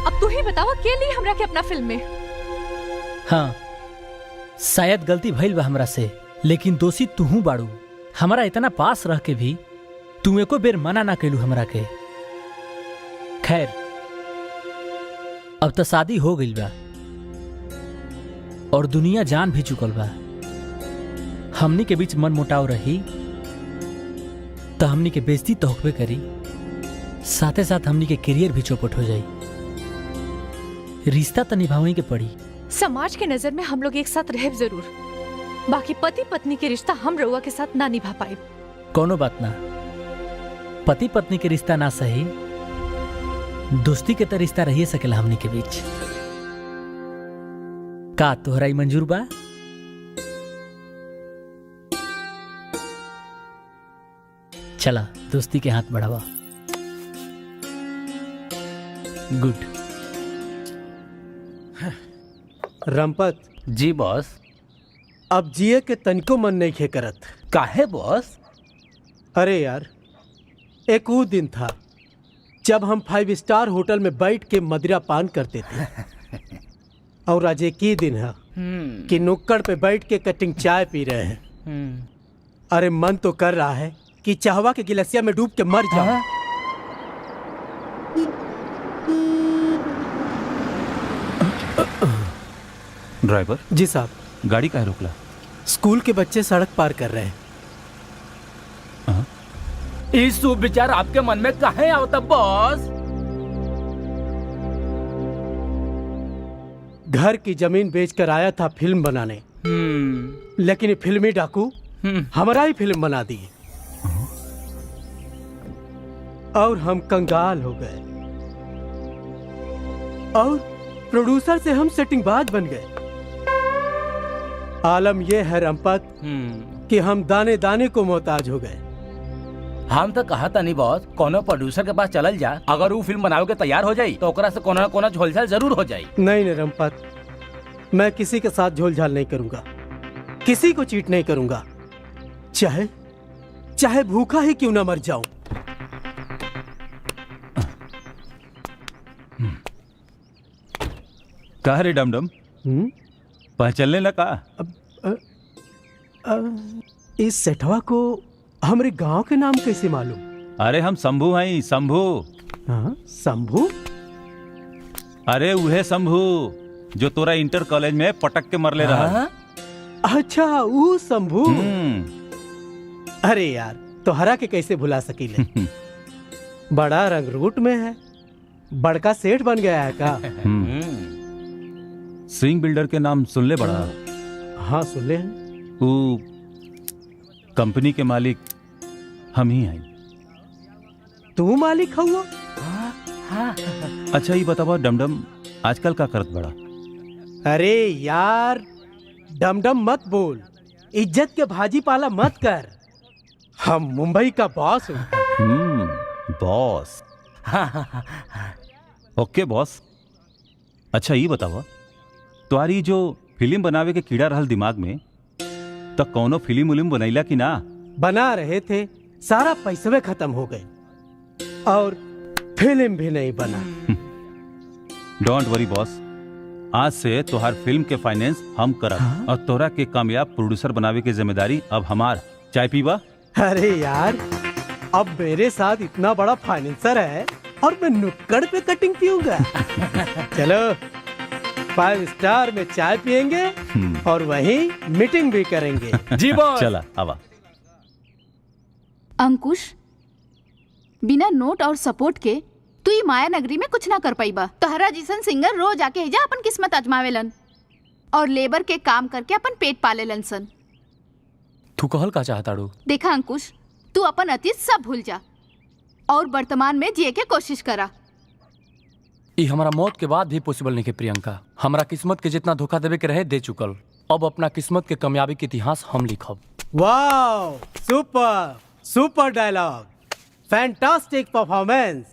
अब तू ही बतावा के लिए हमरा के अपना फिल्म में। हाँ, शायद गलती भइल बा हमरा से, लेकिन दोषी तूहू बाड़ू। हमारा इतना पास रह के भी तू एको बेर मना ना कैलू हमरा के। खैर, अब तो शादी हो गई बा और दुनिया जान भी चुकल बा। हमनी के बीच मन मुटाव रही तो हमनी के बेइज्जती तो होबे करी, साथे साथ हमनी के करियर भी चौपट हो जाई। रिश्ता तो निभावे के पड़ी। समाज के नजर में हम लोग एक साथ रह जरूर, बाकी पति पत्नी के रिश्ता हम रउआ के साथ ना निभा पाए। कोनो बात ना, पति पत्नी के रिश्ता ना सही, दोस्ती के तो रिश्ता रही सकेला हमनी के बीच। का तोहरा ई मंजूर बा? चला दोस्ती के हाथ बढ़ावा। गुड। रंपत जी बॉस। अब जिए के तनिको मन नहीं खे करत। काहे बॉस? अरे यार, एक वो दिन था जब हम 5 स्टार होटल में बैठ के मदिरा पान करते थे और आज एक ही दिन है कि नुक्कड़ पे बैठ के कटिंग चाय पी रहे हैं। अरे मन तो कर रहा है कि चाहवा के गिलसिया में डूब के मर जाओ। ड्राइवर जी साहब। गाड़ी काहे रोकला? स्कूल के बच्चे सड़क पार कर रहे हैं। इस विचार आपके मन में काहे आवता बॉस? घर की जमीन बेचकर आया था फिल्म बनाने, लेकिन ये फिल्मी डाकू हमारा ही फिल्म बना दी और हम कंगाल हो गए और प्रोड्यूसर से हम सेटिंगबाज बन गए। आलम यह है रंपत कि हम दाने दाने को मोहताज हो गए। हम तो कहा था नहीं बॉस, कोनो प्रोड्यूसर के पास चलल जा, अगर वो फिल्म बनावे के तैयार हो जाई तो ओकरा से कोना कोना झोलझाल जरूर हो जाई। नहीं नहीं रंपत, मैं किसी के साथ झोलझाल नहीं करूंगा, किसी को चीट नहीं करूंगा, चाहे चाहे भूखा ही क्यों ना मर जाऊं। कहा रे डमडम, पहचानने लगा? इस सेठवा को हमारे गांव के नाम कैसे मालूम? अरे हम शंभू हैं, शंभू। हाँ, शंभू? अरे वह शंभू जो तोरा इंटर कॉलेज में पटक के मरले रहा। अच्छा, वो शंभू। अरे यार, तोहरा के कैसे भुला सकीले? बड़ा रंगरूट में है, बड़का सेठ बन गया है का? सिंह बिल्डर के नाम सुन ले बड़ा? हाँ सुन ले। वो कंपनी के मालिक हम ही हैं। तू मालिक हुआ? अच्छा ये बतावा डमडम, आजकल का करत बड़ा? अरे यार, डमडम मत बोल, इज्जत के भाजी पाला मत कर। हम मुंबई का बॉस हूँ। बॉस? ओके बॉस। अच्छा ये बतावा, तुम्हारी जो फिल्म बनावे के कीड़ा रहल दिमाग में, तो कौनो फिल्म उलिम बनैला कि ना? बना रहे थे, सारा पैसे खत्म हो गए और फिल्म भी नहीं बना। डोंट वरी बॉस, आज से तोहार फिल्म के फाइनेंस हम करब और तोरा के कामयाब प्रोड्यूसर बनावे की जिम्मेदारी अब हमार। चाय पीवा? अरे यार, अब मेरे साथ इतना बड़ा फाइनेंसर है और मैं नुक्कड़ पे कटिंग पीऊंगा। चलो 5 स्टार में चाय पियेंगे और वहीं मीटिंग भी करेंगे। जी बॉस। चला आवा। अंकुश, बिना नोट और सपोर्ट के तू ही माया नगरी में कुछ ना कर पाईबा। तोहरा जैसन सिंगर रोज आके हिजा अपन किस्मत आजमावेलन और लेबर के काम करके अपन पेट पालेलन सन। तू कहल का चाहताड़ू? देखा अंकुश, तू अपन अतीत सब भूल जा और वर्तमान में जिए के कोशिश करा। ये हमारा मौत के बाद भी पॉसिबल नहीं के प्रियंका। हमारा किस्मत के जितना धोखा देवे के रहे दे चुकल, अब अपना किस्मत के कामयाबी के इतिहास हम लिखब। Wow, super super dialogue, fantastic performance.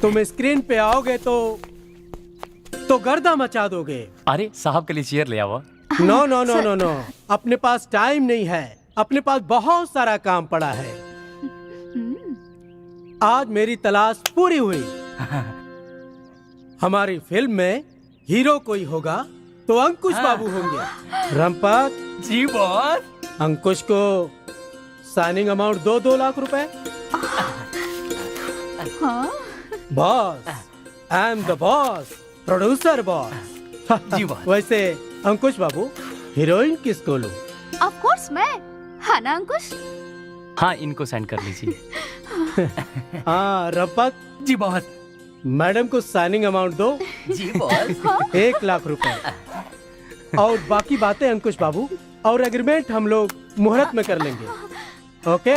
तुम स्क्रीन पे आओगे तो गर्दा मचा दोगे। अरे साहब के लिए चेयर ले आवा। नो नो नो नो नो, अपने पास टाइम नहीं है, अपने पास बहुत सारा काम पड़ा है। आज मेरी तलाश पूरी हुई। हमारी फिल्म में हीरो कोई होगा तो अंकुश बाबू होंगे। रंपत जी बॉस। अंकुश को साइनिंग अमाउंट 2 लाख रुपए। हाँ? Boss, I am the boss, producer boss. जी बॉस। वैसे अंकुश बाबू, हीरोइन किसको लूं? ऑफ कोर्स मैं। हाँ ना अंकुश? हाँ, इनको सेंड कर लीजिए। हाँ रंपत। जी बॉस। मैडम को साइनिंग अमाउंट दो। जी बॉस। 1 लाख रुपए और बाकी बातें अंकुश बाबू और एग्रीमेंट हम लोग मुहूर्त में कर लेंगे। ओके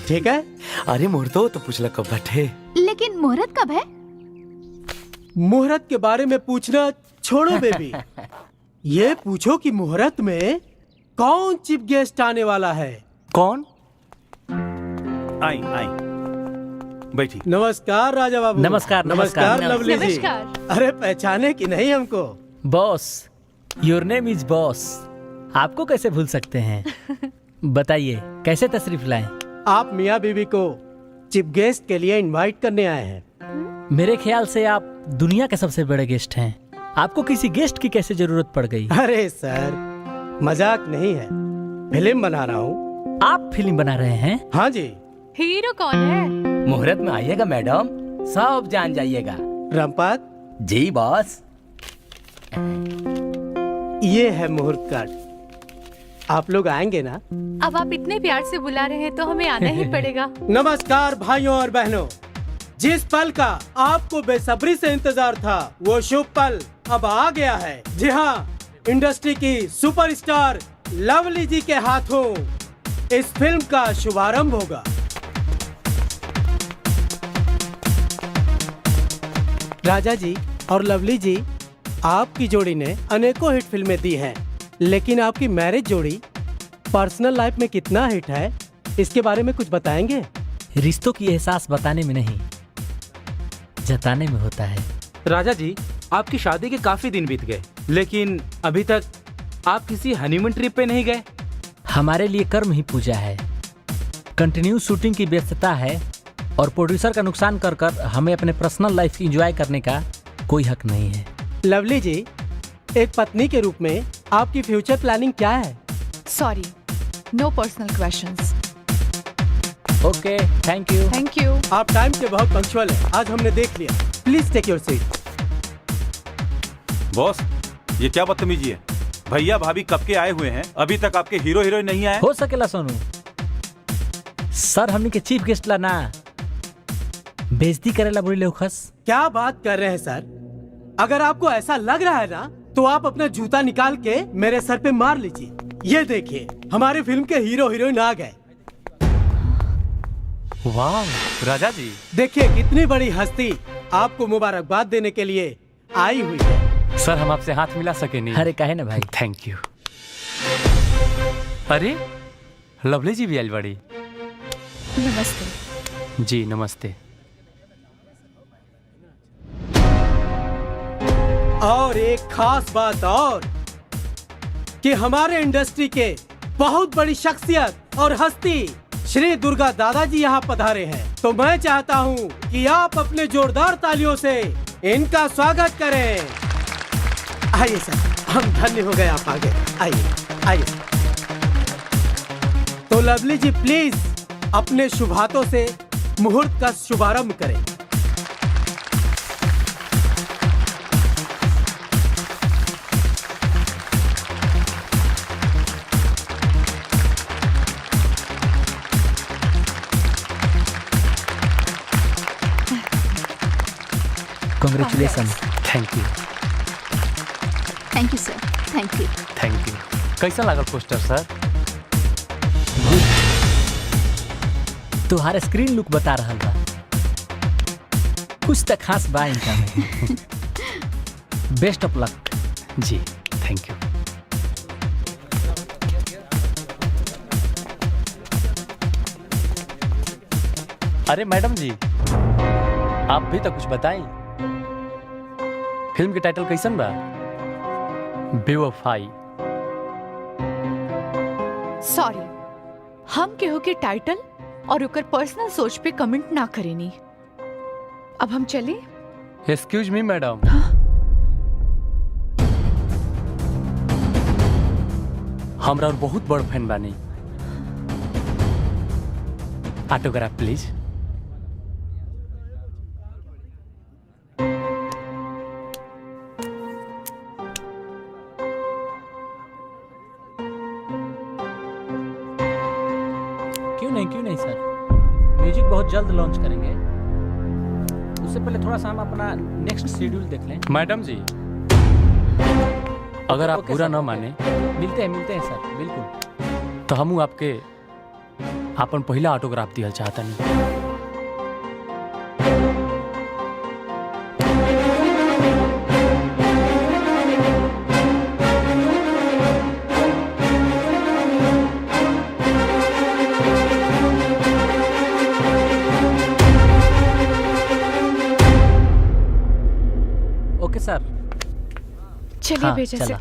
ठीक है? अरे मुहूर्त तो पूछ ला कब बैठे। लेकिन मुहूर्त कब है? मुहूर्त के बारे में पूछना छोड़ो बेबी, ये पूछो कि मुहूर्त में कौन चीफ गेस्ट आने वाला है। कौन? आई आई। बैठी। नमस्कार राजा बाबू। नमस्कार, नमस्कार नमस्कार। लवली जी। नमस्कार। अरे पहचाने कि नहीं हमको? Boss, your name is boss. आपको कैसे भूल सकते हैं? बताइए कैसे तशरीफ लाएं? आप मियाँ बीवी को चीफ गेस्ट के लिए इनवाइट करने आए हैं। मेरे ख्याल से आप दुनिया के सबसे बड़े गेस्ट हैं। आपको किसी गेस्ट की कैसे जरूरत पड़ गई? अरे सर, मजाक नहीं है, फिल्म बना रहा हूँ। आप फिल्म बना रहे हैं? हाँ जी। हीरो कौन है? मुहूर्त में आइएगा मैडम, सब जान जाइएगा। रामपाद जी बॉस। ये है मुहूर्त कार्ड। आप लोग आएंगे ना? अब आप इतने प्यार से बुला रहे हैं तो हमें आना ही पड़ेगा। नमस्कार भाइयों और बहनों, जिस पल का आपको बेसब्री से इंतजार था वो शुभ पल अब आ गया है। जी हाँ, इंडस्ट्री की सुपरस्टार लवली जी के हाथों इस फिल्म का शुभारंभ होगा। राजा जी और लवली जी, आपकी जोड़ी ने अनेकों हिट फिल्में दी हैं, लेकिन आपकी मैरिज जोड़ी पर्सनल लाइफ में कितना हिट है, इसके बारे में कुछ बताएंगे? रिश्तों की एहसास बताने में नहीं, जताने में होता है। राजा जी, आपकी शादी के काफी दिन बीत गए, लेकिन अभी तक आप किसी हनीमून ट्रिप पे नहीं गए। हमारे लिए कर्म ही पूजा है। कंटिन्यू शूटिंग की व्यस्तता है और प्रोड्यूसर का नुकसान कर कर हमें अपने पर्सनल लाइफ की एंजॉय करने का कोई हक नहीं है। लवली जी, एक पत्नी के रूप में आपकी फ्यूचर प्लानिंग क्या है? Sorry, no personal questions. Okay, thank you. Thank you. आप टाइम के बहुत पंक्चुअल हैं, आज हमने देख लिया। Please take your seat. Boss, ये क्या बदतमीजी है? भैया भाभी कब के आए हुए हैं, अभी तक आपके हीरो हीरोइन नहीं आए? हो सकेला सोनू सर, हमने के चीफ गेस्ट ला ना बेइज्जती करेला बुरी लेखस। क्या बात कर रहे हैं सर? अगर आपको ऐसा लग रहा है ना, तो आप अपना जूता निकाल के मेरे सर पे मार लीजिए। ये देखिए, हमारी फिल्म के हीरो हीरोइन आ गए। वाह राजा जी, देखिए कितनी बड़ी हस्ती आपको मुबारकबाद देने के लिए आई हुई है। सर, हम आपसे हाथ मिला सके नहीं? अरे काहे ना भाई। Thank you. अरे लवली जी भी आई बड़ी। नमस्ते। जी नमस्ते। और एक खास बात और कि हमारे इंडस्ट्री के बहुत बड़ी शख्सियत और हस्ती श्री दुर्गा दादाजी यहाँ पधारे हैं, तो मैं चाहता हूँ कि आप अपने जोरदार तालियों से इनका स्वागत करें। आइए सर, हम धन्य हो गए आप आ गए। आइए आइए। तो लवली जी प्लीज अपने शुभ हाथों से मुहूर्त का शुभारंभ करें। Congratulation. Thank you. Thank you sir, thank you. Thank you. कैसा लगा पोस्टर सर? तुम्हारा स्क्रीन लुक बता रहा बा, कुछ तक खास बा इनका में। Best of luck. जी थैंक यू। अरे मैडम जी, आप भी तो कुछ बताएं। फिल्म के टाइटल कैसन बा? बेवफाई। सॉरी, हम केहू के टाइटल और ओकर पर्सनल सोच पे कमेंट ना करेनी। अब हम चले? Excuse me madam. हमरा और बहुत बड़ फैन बानी। Autograph please. क्यों नहीं सर, म्यूजिक बहुत जल्द लॉन्च करेंगे। उससे पहले थोड़ा सा हम अपना नेक्स्ट शेड्यूल देख लें। मैडम जी, अगर आप ओके बुरा सर, न ओके। माने मिलते हैं सर, बिल्कुल। तो हम आपके अपन पहला ऑटोग्राफ दिया चाहता नहीं। सर। चलिए हाँ, बेजा से। चला।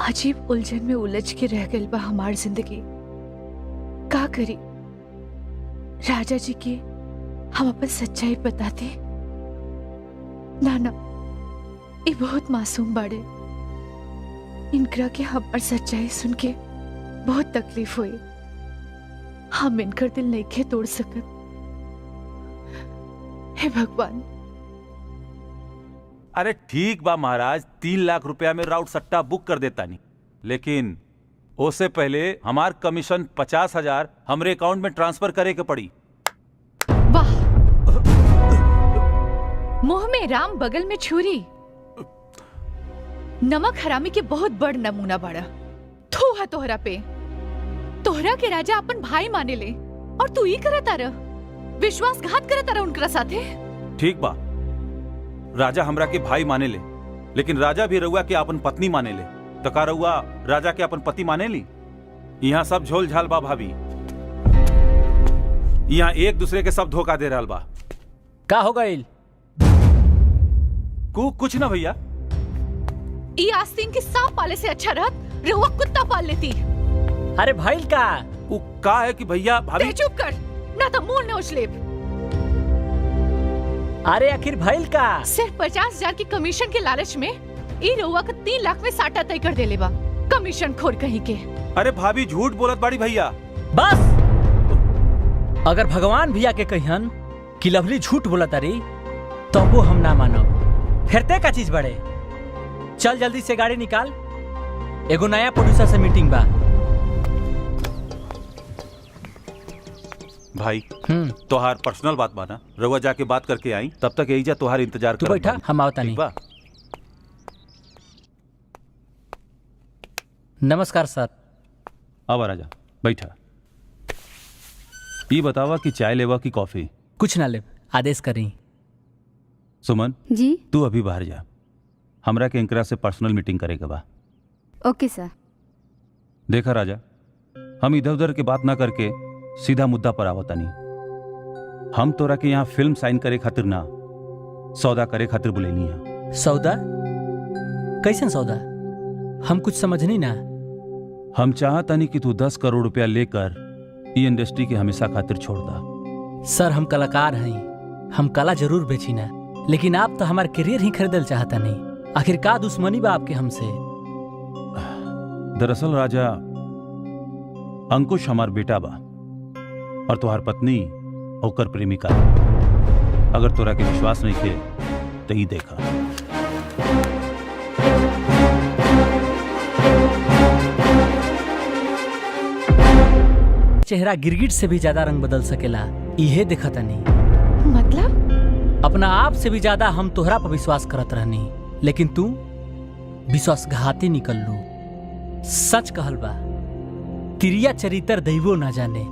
अजीब उलझन में उलझ के रह गई बा हमार जिंदगी। का करी राजा जी के हम अपन सच्चाई बताते ना ना, ये बहुत मासूम बाड़े। इनकरा के हमार सच्चाई सुन के बहुत तकलीफ हुई। हम इनकर दिल नहीं तोड़ सकत। हे भगवान। अरे ठीक बा महाराज, 3 लाख रुपया में राउट सट्टा बुक कर देता नहीं, लेकिन उससे पहले हमार कमीशन 50,000 हमरे अकाउंट में ट्रांसफर करे के पड़ी। वाह, मुंह में राम बगल में छुरी। नमक हरामी के बहुत बड़ नमूना बड़ा। थू है तोहरा पे। तोहरा के राजा अपन भाई माने ले और तू ही करता रह, विश्वासघात करता रह उनकरा साथे। ठीक बा, राजा हमरा के भाई माने ले, लेकिन राजा भी रउआ के अपन पत्नी माने ले, तो का रउआ राजा के अपन पति माने ली? यहाँ सब झोल झाल बा भाभी, यहाँ एक दूसरे के सब धोखा दे रहा बा। का हो गईल? कुछ ना भैया। ये आस्तीन के सांप पाले से अच्छा रहत रहुआ कुत्ता पाल लेती। अरे भाई का का है कि भैया भाभी चुप कर, ना तो मुंह नोच ले। अरे आखिर भाई का सिर्फ 50,000 की कमीशन के लालच में ई रउआ का 3 लाख में साटा तय कर देले बा। कमीशन खोर कहीं के। अरे भाभी झूठ बोलत बाड़ी भैया। बस अगर भगवान भी आके कहियन कि लवली झूठ बोला तारी तो वो हम ना मानब। फिरते का चीज बड़े। चल जल्दी से गाड़ी निकाल, एगो नया प्रोड्यूसर से मीटिंग बा। भाई तोहार पर्सनल बात बाना, रउआ जाके बात करके आई, तब तक यही जा तोहार इंतजार तू बैठा, हम आवता नहीं। नमस्कार सर। अब राजा बैठा। ये बतावा कि चाय लेवा की कॉफी? कुछ ना ले, आदेश करी। सुमन जी तू अभी बाहर जा, हमरा के इंकरा से पर्सनल मीटिंग करेगा बा। ओके सर। देखा राजा, हम इधर उधर के बात ना करके सीधा मुद्दा पर आवता नहीं। हम तोरा के यहाँ फिल्म साइन करे खातिर ना, सौदा करे खातिर बुलेनी है। सौदा? कैसन सौदा? हम कुछ समझ नहीं ना। हम चाहता नहीं कि तू 10 करोड़ रुपया लेकर ये इंडस्ट्री के हमेशा खातिर छोड़ दा। सर हम कलाकार हैं, हम कला जरूर बेची ना, लेकिन आप तो हमारे करियर ही खरीदल चाहता नहीं। आखिर का दुश्मनी बा आपके हमसे? दरअसल राजा, अंकुश हमार बेटा बा और तुम्हार पत्नी होकर प्रेमिका। अगर तोरा के विश्वास नहीं थे तो ही देखा। चेहरा गिरगिट से भी ज्यादा रंग बदल सकेला, इहे देखा था नहीं। मतलब अपना आप से भी ज्यादा हम तोहरा पर विश्वास करत रहनी, लेकिन तू विश्वासघाती निकल लू। सच कहल बा, तिरिया चरित्र दैवो ना जाने,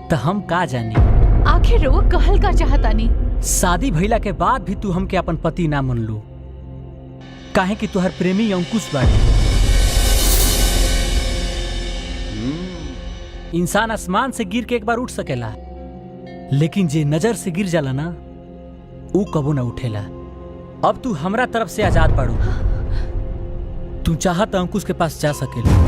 तो हम का जाने। आखिर वो कहल का चाहता नहीं? शादी भइला के बाद भी तू हमके अपन पति ना मन लू, काहे कि तुहर प्रेमी अंकुश बाड़े। इंसान आसमान से गिर के एक बार उठ सकेला, लेकिन जे नजर से गिर जाला ना, ऊ कबो ना उठेला। अब तू हमरा तरफ से आजाद बाड़ू, तू चाहत अंकुश के पास जा सकेला।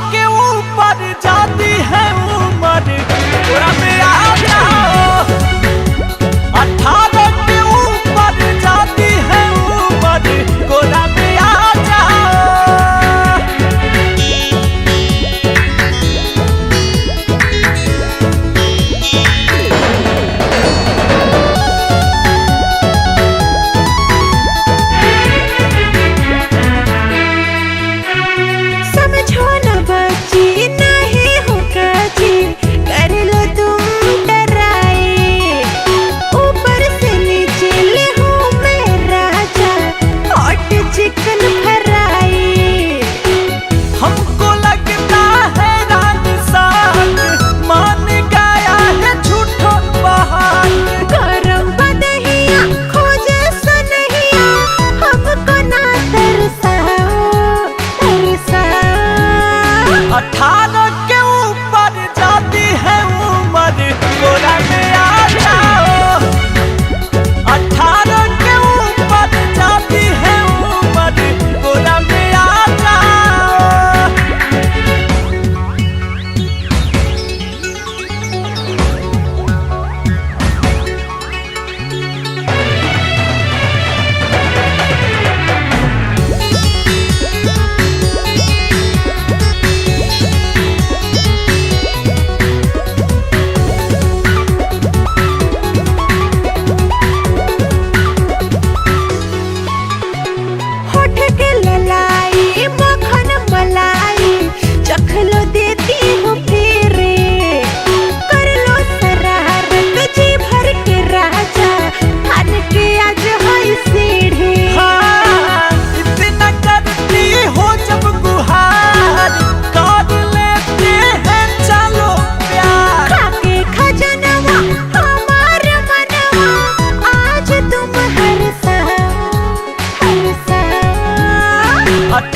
के ऊपर जाती है उम्र,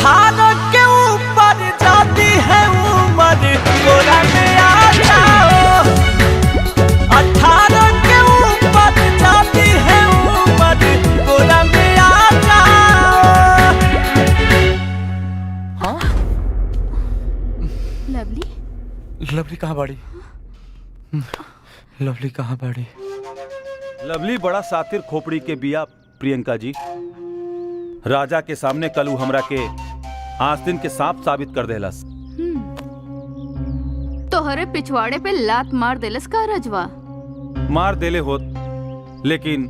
18 के ऊपर जाती है उम्र कोरा में आ जाओ। 18 के ऊपर जाती है उम्र कोरा में आ जाओ। हाँ लवली लवली कहाँ बाड़ी? लवली कहाँ बाड़ी? लवली बड़ा सातिर खोपड़ी के बिया प्रियंका जी। राजा के सामने कलू हमरा के आस्तीन के सांप साबित कर देलस। तोहरे पिछवाड़े पे लात मार देलस का रजवा? मार देले होत, लेकिन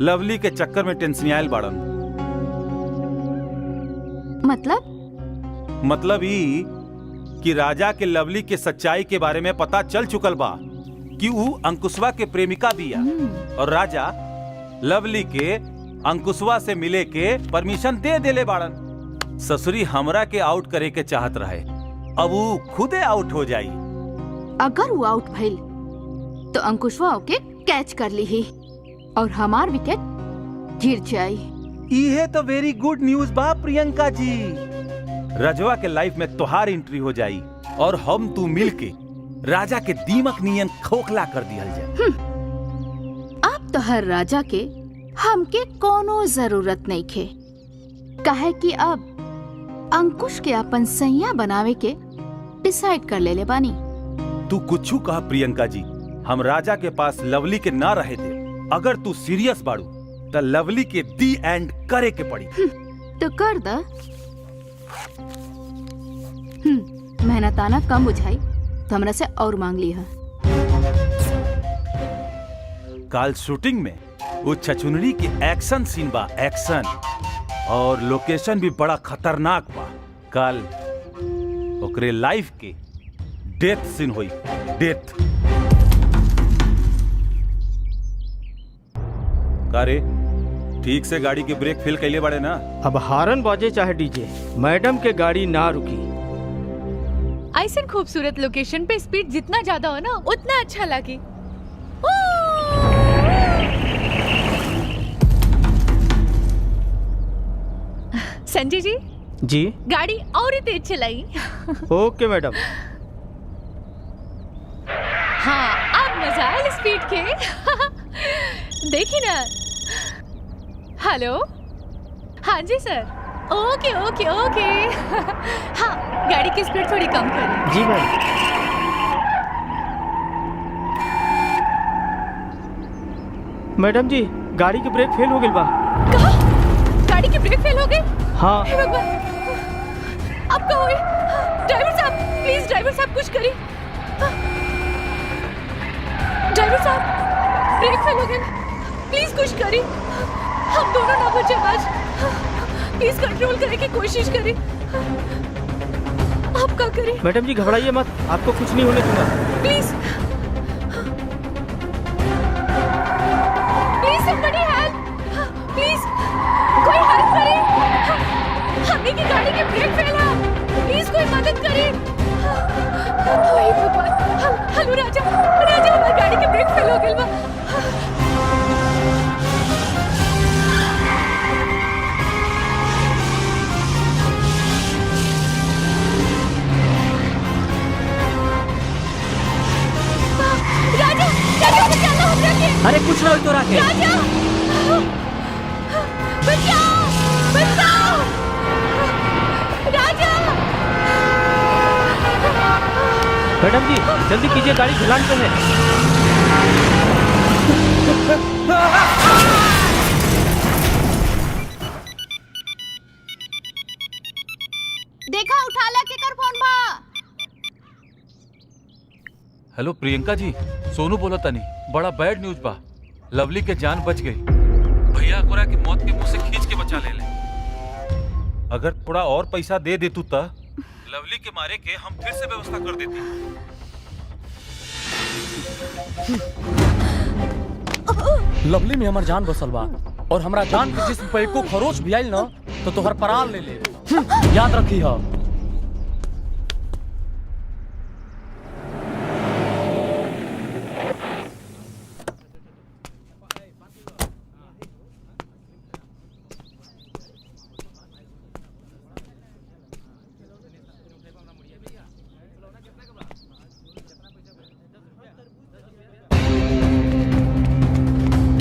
लवली के चक्कर में टेंशनियाल बाड़न। मतलब ई कि राजा के लवली के सच्चाई के बारे में पता चल चुकल बा कि ऊ अंकुशवा के प्रेमिका बिया, और राजा लवली के अंकुशवा से मिले के परमिशन दे देले बाड़न। ससुरी हमरा के आउट करे के चाहत रहे, अब ऊ खुदे आउट हो जाई। अगर वो आउट भइल तो अंकुशवा ओके कैच कर ली ही और हमार विकेट गिर जाई। इहे तो वेरी गुड न्यूज बा प्रियंका जी। रजवा के लाइफ में तोहार एंट्री हो जाई और हम तू मिलके राजा के दीमक नियन खोखला कर दिया जाए। अब तो हर राजा के हमके कोनो जरूरत नहीं खे, काहे कि अब अंकुश के अपन सैया बनावे के डिसाइड कर ले बानी। तू कुछ कहा प्रियंका जी, हम राजा के पास लवली के ना रहे थे। अगर तू सीरियस बाड़ू तो लवली के दी एंड करे के पड़ी। तो कर द। मेहनताना कम बुझाई तो हमरा से और मांग ली है। काल शूटिंग में वो छछुनरी की एक्शन सीन बा, एक्शन, और लोकेशन भी बड़ा खतरनाक बा। काल ओकरे लाइफ के डेथ सीन हुई, डेथ। कारे ठीक से गाड़ी के ब्रेक फेल कैले बाड़े ना? अब हारन बाजे चाहे डीजे, मैडम के गाड़ी ना रुकी। ऐसे खूबसूरत लोकेशन पे स्पीड जितना ज्यादा हो ना उतना अच्छा लगे। संजय जी जी गाड़ी और ही तेज चलाई। ओके मैडम। हाँ अब मजा आया स्पीड के। देखिए ना। हेलो, हाँ जी सर। ओके ओके ओके। हाँ गाड़ी की स्पीड थोड़ी कम करें। जी मैम। मैडम जी गाड़ी की ब्रेक फेल हो गई बा। गाड़ी की ब्रेक फेल हो गई? हाँ। हे भगवान, अब क्या हुए? ड्राइवर साहब प्लीज, ड्राइवर साहब कुछ करिए। ड्राइवर साहब ब्रेक फेल हो गई, प्लीज कुछ करिए। हम दोनों ना बचे आज, प्लीज कंट्रोल करने की कोशिश करिए। आप क्या करें? मैडम जी घबराइए मत, आपको कुछ नहीं होने दूंगा। Please please somebody help, please कोई हेल्प करे। हमें की गाड़ी की ब्रेक फेल है, प्लीज कोई मदद करे। ओए भगवान, हेलो राजा, राजा हमारी गाड़ी की ब्रेक फेल हो गई बा। राजा, राजा बचाओ हमरा के। अरे कुछ ना हो तो राके। राजा बचाओ, बचाओ राजा। मैडम जी जल्दी कीजिए, गाड़ी ढलान पे है। देखा उठा ला के कर फोन बा। हेलो प्रियंका जी, सोनू बोला तनी, बड़ा बैड न्यूज बा। लवली के जान बच गई। भैया कोरा की मौत के मुंह से खींच के बचा ले। अगर थोड़ा और पैसा दे देतू त लवली के मारे के हम फिर से व्यवस्था कर देती। लवली में हमार जान बसल बा, और हमरा जान के जिस्म पे एको खरोच भी आइल ना तो तोहर प्राण ले ले। याद रखी हा।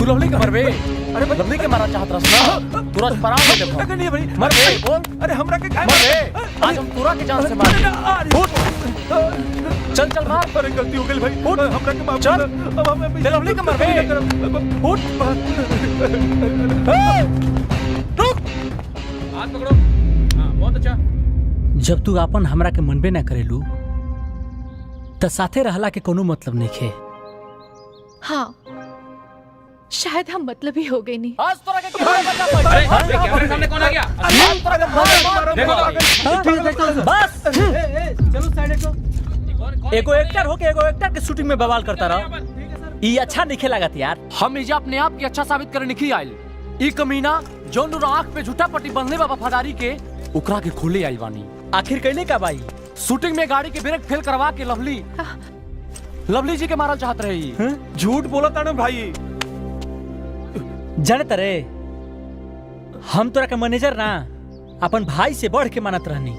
तू लवली के मरबे। अरे लवली के मारा चाहत रस ना, तुरंत पराव ले ले नहीं भाई, मरबे बोल। अरे हमरा के काय मरबे, आज हम तुरा के जान से मार उठ। चल चल मार। अरे गलती हो गई भाई, उठ हमरा के माफ चल। अब हमें ले लवली के मरबे। उठ। रुक। हाथ पकड़ो। हाँ, बहुत अच्छा। जब तू अपन हमरा के मनबे ना करेलू त साथे रहला के कोनो मतलब नहीं खे। हाँ, शायद हम मतलब ही हो गए नहीं। आज तोरा के अरे कैमरे के सामने कौन आ गया? बस चलो साइड हटो। एगो एक्टर हो के एगो एक्टर के शूटिंग में बवाल करता रहा। ई अच्छा नहीं लागत यार। हम इजा अपने आप के अच्छा साबित करे नहीं आइल। ई कमीना जौन आंख पे झूठा पट्टी बंधले बा वफादारी के, ओकरा के खोले आइल बानी। आखिर कहने का भाई? शूटिंग में गाड़ी के ब्रेक फेल करवा के लवली जी के मारल चाहत रही। झूठ बोला ताने भाई। जाने तरे हम तोरा के मैनेजर ना अपन भाई से बढ़ के मानत रहनी।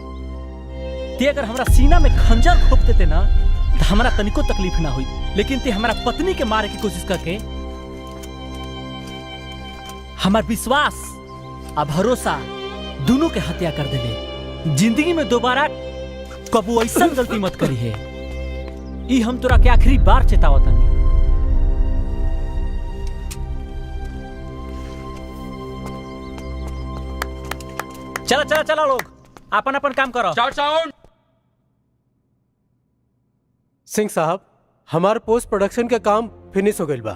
ते अगर हमरा सीना में खंजर ठोक देते ना तो हमरा तनिको तकलीफ ना हुई, लेकिन ते हमरा पत्नी के मारे की कोशिश करके हमार विश्वास और भरोसा दोनों के हत्या कर देले। जिंदगी में दोबारा कबू ऐसा गलती मत करी है। ई हम तोरा के आखिरी बार चेतावतानी। चला चला चला लोग अपन अपन काम करो। साउंड। सिंह साहब, हमार पोस्ट प्रोडक्शन का काम फिनिश हो गइल बा।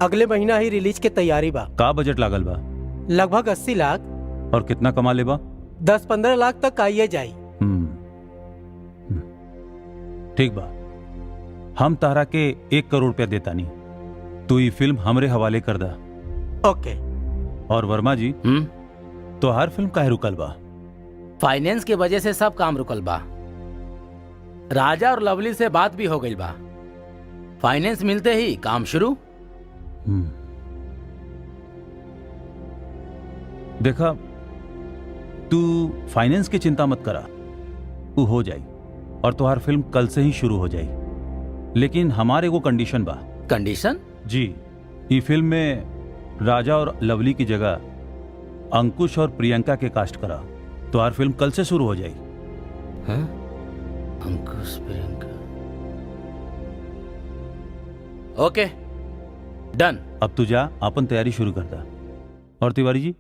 अगले महीना ही रिलीज के तैयारी बा। का बजट लागल बा? लगभग 80 लाख। और कितना कमा लेबा? 10-15 लाख तक आइए जाई। ठीक बा, हम तारा के 1 करोड़ रुपया देता नहीं। तू ये फिल्म हमरे हवाले कर दा। ओके। और वर्मा जी, तो हर फिल्म काहे रुकल बा? फाइनेंस के वजह से सब काम रुकल बा। राजा और लवली से बात भी हो गई बा। फाइनेंस मिलते ही काम शुरू। देखा, तू फाइनेंस की चिंता मत करा, वो हो जाई और तुम्हार फिल्म कल से ही शुरू हो जाई। लेकिन हमारे को कंडीशन बा। कंडीशन? जी, ये फिल्म में राजा और लवली की जगह अंकुश और प्रियंका के कास्ट करा। तुम्हार फिल्म कल से शुरू हो जाई। हाँ? अंकुश प्रियंका। ओके, डन। अब तू जा, अपन तैयारी शुरू कर दा। और तिवारी जी,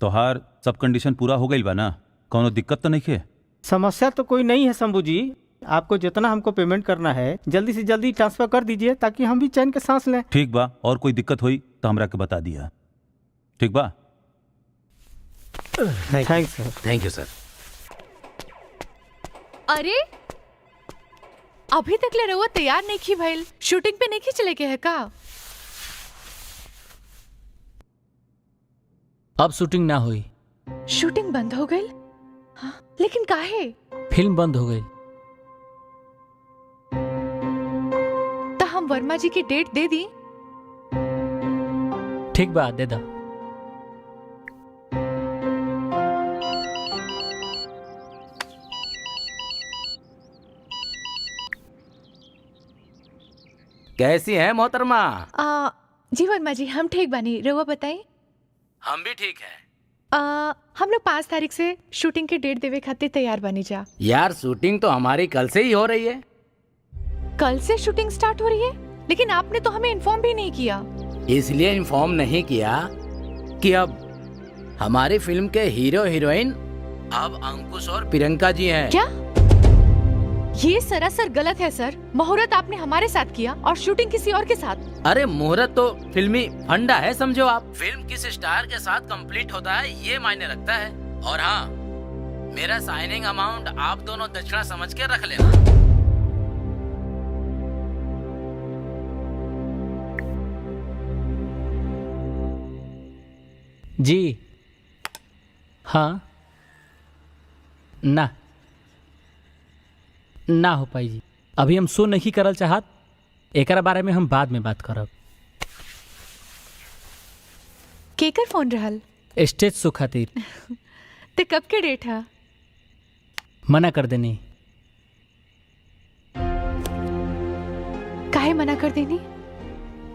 तोहार सब कंडीशन पूरा हो गई बा ना? कोनो दिक्कत तो नहीं है? समस्या तो कोई नहीं है शंभू जी। आपको जितना हमको पेमेंट करना है जल्दी से जल्दी ट्रांसफर कर दीजिए ताकि हम भी चैन के सांस लें। ठीक बा, और कोई दिक्कत हुई तो हमरा के बता दिया। ठीक बा? Thanks sir. थैंक यू सर। अरे अभी तक ले रहुआ तैयार नहीं की भइल? शूटिंग पे नहीं की चले के है का? अब शूटिंग ना हुई। शूटिंग बंद हो गई? हाँ, लेकिन काहे? फिल्म बंद हो गई। तो हम वर्मा जी की डेट दे दी। ठीक बा, दे दो। कैसी है मोहतरमा? जी वर्मा जी, हम ठीक बानी। रहुआ बताई। हम भी ठीक है। हम लोग 5 तारीख से शूटिंग की डेट देवे खातिर तैयार बनी जा। यार शूटिंग तो हमारी कल से ही हो रही है। कल से शूटिंग स्टार्ट हो रही है? लेकिन आपने तो हमें इन्फॉर्म भी नहीं किया। इसलिए इन्फॉर्म नहीं किया कि अब हमारी फिल्म के हीरो हीरोइन अब अंकुश और प्रियंका जी हैं। क्या? ये सरासर गलत है सर। मुहूर्त आपने हमारे साथ किया और शूटिंग किसी और के साथ। अरे मुहूर्त तो फिल्मी फंडा है, समझो आप। फिल्म किस स्टार के साथ कंप्लीट होता है ये मायने रखता है। और हाँ, मेरा साइनिंग अमाउंट आप दोनों दक्षिणा समझ के रख लेना। जी हाँ, ना ना हो पाई जी। अभी हम शो नहीं करल चाहत, एकरा बारे में हम बाद में बात करब। केकर फोन रहल? स्टेज शो खातिर। ते कब के डेट है? मना कर देनी। काहे मना कर देनी?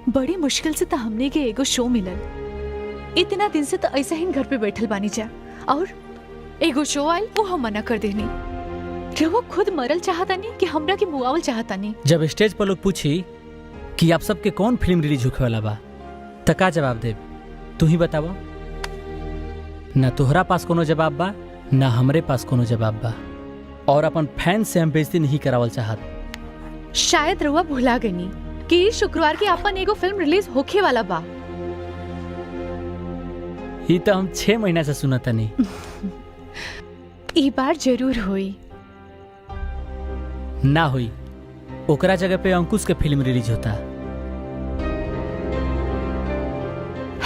बड़ी मुश्किल से तो हमने के एगो शो मिलल। इतना दिन से तो ऐसा ही घर पे बैठल बानी जा और एगो शो आयल वो हम मना कर देनी। वो खुद मरल चाहता नहीं कि हमरा के मुआवल चाहता नहीं। जब स्टेज पर लोग पूछी कि आप सबके कौन फिल्म रिलीज होखे वाला बा त का जवाब देब? तू ही बतावा। ना तोहरा पास कोनो जवाब बा ना हमरे पास कोनो जवाब बा, और अपन फैन से हम बेइज्जती नहीं करावल चाहत। शायद रउआ भुला गई कि शुक्रवार के अपन एगो फिल्म रिलीज होखे वाला बा। ये तो हम 6 महीना से सुनत नहीं। ई बार जरूर होई। ना हुई, ओकरा जगह पे अंकुश के फिल्म रिलीज होता।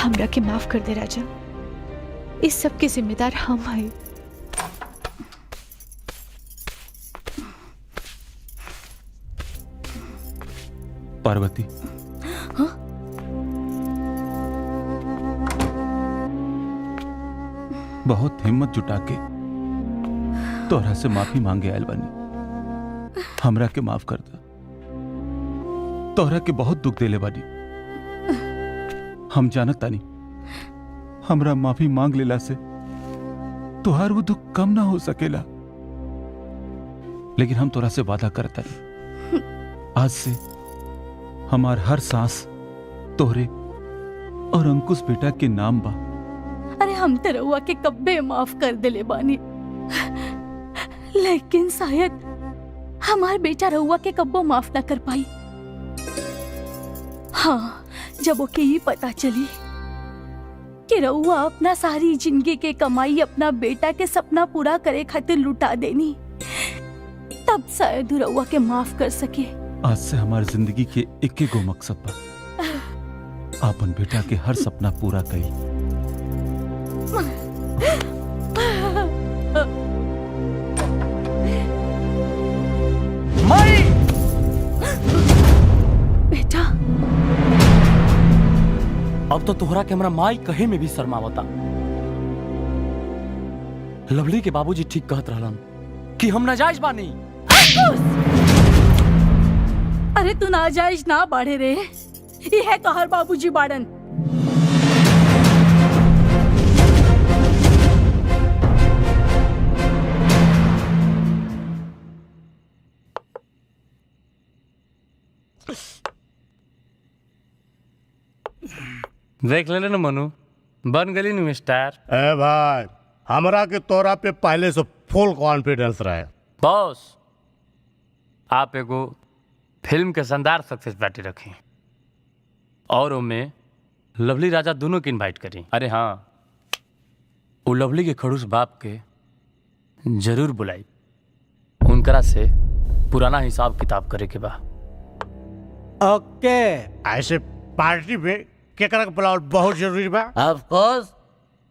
हमरा के माफ कर दे राजा, इस सब के जिम्मेदार हम हैं। पार्वती, बहुत हिम्मत जुटा के तोहरा से माफी मांगे आयल बानी। हमरा के माफ कर दे। तोहरा के बहुत दुख देले बानी। हम जानत तानी हमरा माफी मांग लेला से तोहार वो दुख कम ना हो सकेला, लेकिन हम तोरा से वादा करता नहीं, आज से हमार हर सांस तोहरे और अंकुश बेटा के नाम बा। अरे हम तो रउआ के कब्बे माफ कर देले बानी, लेकिन शायद हमार बेटा रउआ के कब्बो माफ ना कर पाई। हाँ, जब ओके ये पता चली कि रउआ अपना सारी जिंदगी के कमाई अपना बेटा के सपना पूरा करे खातिर लुटा देनी, तब शायद रउआ के माफ कर सके। आज से हमारी जिंदगी के एक गो मकसद बा, आपन बेटा के हर सपना पूरा करी। माई! बेटा, अब तो तोहरा के हमरा माई कहे में भी शर्मावता। लवली के बाबूजी ठीक कहत रहलन कि हम नाजायज बानी। अरे तू नाजायज ना बाढ़े रे, ये है तो हर बाबूजी बाड़न। देख ले ना मनु, बन गली नु मिस्टर। ए भाई, हमरा के तोरा पे पहले से फुल कॉन्फिडेंस रहे। बॉस, आप एगो फिल्म के शानदार सक्सेस पार्टी रखी और उनमें लवली राजा दोनों की इनवाइट करी। अरे हाँ, वो लवली के खड़ूस बाप के जरूर बुलाई, उनकरा से पुराना हिसाब किताब करे के बा। ओके, ऐसे पार्टी में केकरा के बुलावल बहुत जरूरी बा। ऑफ कोर्स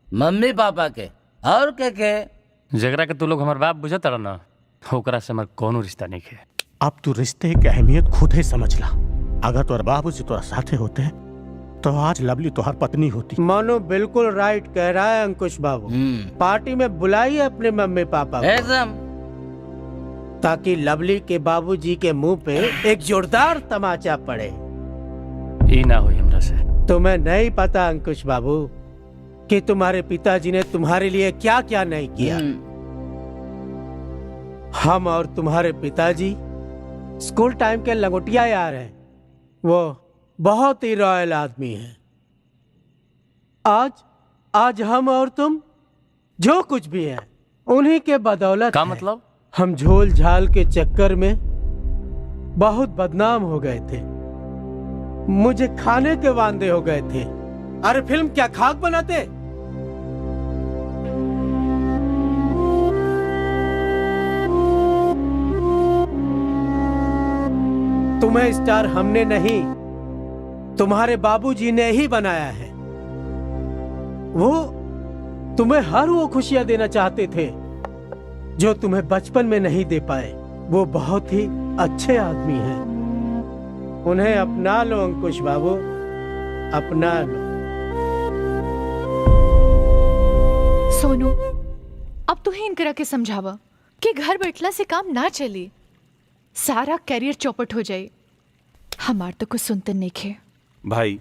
मम्मी पापा के और के जगरा के तू लोग हमार बाप बुझत रह ना, ओकरा से हमार कोनो रिश्ता नहीं है। अब तू रिश्ते की अहमियत खुद ही समझ ला। अगर तोर बाबू जी तोरा साथे होते तो आज लवली तोहर पत्नी होती। मानो बिल्कुल राइट कह रहा है अंकुश बाबू। पार्टी में बुलाइए अपने मम्मी पापा को, एकदम, ताकि लवली के बाबूजी के मुंह पे एक जोरदार तमाचा पड़े। ई ना हुई हमरा से। तुम्हें नहीं पता अंकुश बाबू कि तुम्हारे पिताजी ने तुम्हारे लिए क्या क्या नहीं किया। हम और तुम्हारे पिताजी स्कूल टाइम के लंगोटिया यार हैं। वो बहुत ही रॉयल आदमी हैं। आज हम और तुम जो कुछ भी हैं उन्हीं के बदौलत का है। मतलब? हम झोल झाल के चक्कर में बहुत बदनाम हो गए थे, मुझे खाने के वांदे हो गए थे। अरे फिल्म क्या खाक बनाते? तुम्हें स्टार हमने नहीं, तुम्हारे बाबूजी ने ही बनाया है। वो तुम्हें हर वो खुशियां देना चाहते थे जो तुम्हें बचपन में नहीं दे पाए। वो बहुत ही अच्छे आदमी हैं, उन्हें अपना लो अंकुश बाबू, अपना लो। सोनू, अब तू ही इनकरा के समझावा कि घर बैठला से काम ना चले, सारा कैरियर चौपट हो जाए। हमार तो कुछ सुनते नहीं खे। भाई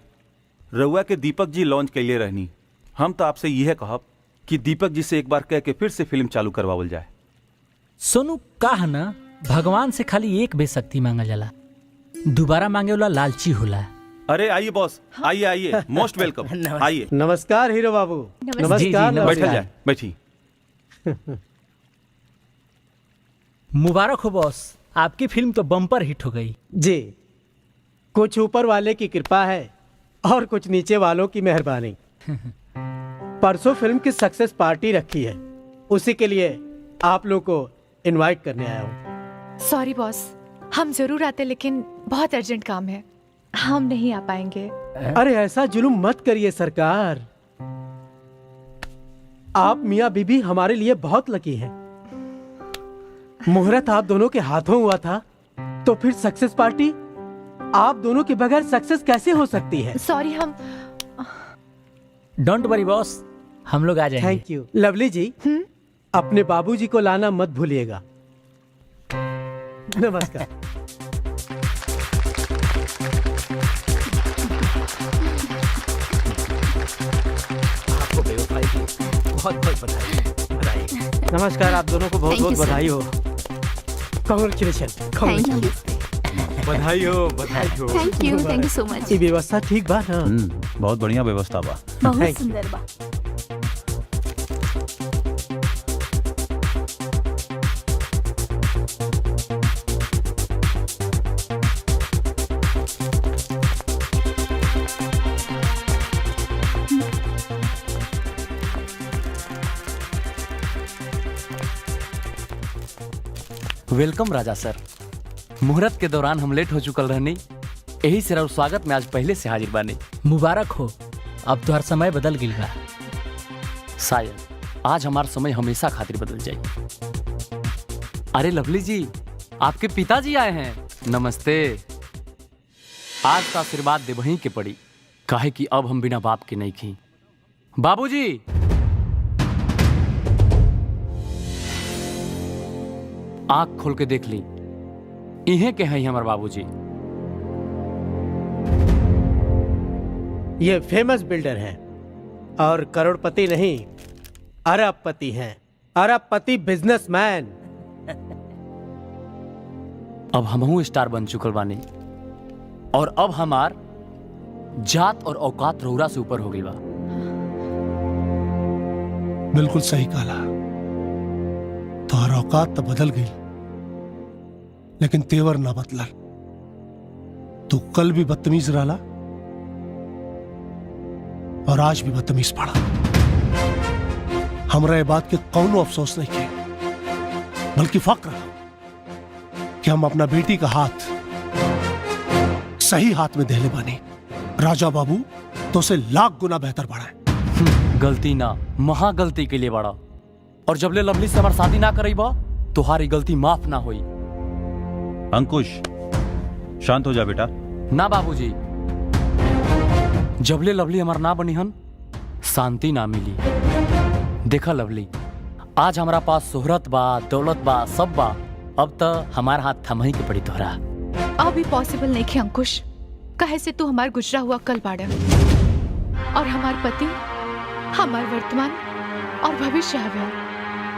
रउआ के दीपक जी लॉन्च कैले रहनी, हम तो आपसे यह कहब कि दीपक जी से एक बार कह के फिर से फिल्म चालू करवावल जाए। सोनू कहा ना, भगवान से खाली एक बेर शक्ति मांगल जाला, दोबारा मांगे वाला लालची होला। अरे आइए बॉस, आइए आइए, मोस्ट वेलकम, आइए। नमस्कार हीरो बाबू। नमस्कार। बैठिए जाए, बैठिए। मुबारक हो बॉस, आपकी फिल्म तो बम्पर हिट हो गई। जी, कुछ ऊपर वाले की कृपा है और कुछ नीचे वालों की मेहरबानी। परसों फिल्म की सक्सेस पार्टी रखी है, उसी के लिए आप लोग को इनवाइट करने आया हूँ। सॉरी बॉस, हम जरूर आते लेकिन बहुत अर्जेंट काम है, हम नहीं आ पाएंगे। अरे ऐसा जुल्म मत करिए सरकार, आप मियाँ बीबी हमारे लिए बहुत लकी हैं। मुहूर्त आप दोनों के हाथों हुआ था, तो फिर सक्सेस पार्टी आप दोनों के बगैर सक्सेस कैसे हो सकती है? सॉरी, हम डोंट वरी बॉस, हम लोग आ जाएंगे। Thank you. लवली जी, अपने बाबूजी को लाना मत भूलिएगा। नमस्कार। आपको बेवफाई की बहुत बहुत बधाई। नमस्कार, आप दोनों को बहुत बहुत बधाई हो। कांग्रेचुलेशन। बधाई हो, बधाई हो। Thank you so much. ये व्यवस्था ठीक बा ना? बहुत बढ़िया व्यवस्था बा। बहुत सुंदर बा। वेलकम राजा सर। मुहूर्त के दौरान हम लेट हो चुकल रहनी, यही से स्वागत में आज पहले से हाजिर बानी। मुबारक हो, अब तो हर समय बदल गई बा। शायद आज हमारा समय हमेशा खातिर बदल जाए। अरे लवली जी, आपके पिताजी आए हैं। नमस्ते। आज का आशीर्वाद देवही के पड़ी, काहे कि अब हम बिना बाप के नहीं खी। बाबूजी, आंख खोल के देख ली, इहे के हैं हमारे बाबूजी। ये फेमस बिल्डर हैं और करोड़पति नहीं, अरबपति हैं। अरबपति बिजनेसमैन। अब हमहू स्टार बन चुकल बानी और अब हमार जात और औकात रौरा से ऊपर हो गई बा। बिल्कुल सही कहा। तोहर औकात तो बदल गई, लेकिन तेवर ना बदलल। तू कल भी बदतमीज रहला और आज भी बदतमीज पड़ा। हमरा ये बात के कौनो अफसोस नहीं के, बल्कि फक्र कि हम अपना बेटी का हाथ सही हाथ में देले बानी। राजा बाबू तो से लाख गुना बेहतर बड़ा है। गलती ना, महा गलती के लिए बड़ा। और जब ले लवली से हमार शादी ना करई बा, तुम्हारी गलती माफ ना हुई। अंकुश, शांत हो जा बेटा। ना बाबूजी, जब ले लवली हमार ना बनी हन, शांति ना मिली। देखा लवली, आज हमारा पास शोहरत बा, दौलत बा, सब बा, अब तो हमारा हाथ थमही के पड़ी तोहरा। अभी पॉसिबल नहीं खे अंकुश, कहे से तू हमार गुजरा हुआ कल बाड़ा और हमार पति हमार वर्तमान और भविष्य हवे।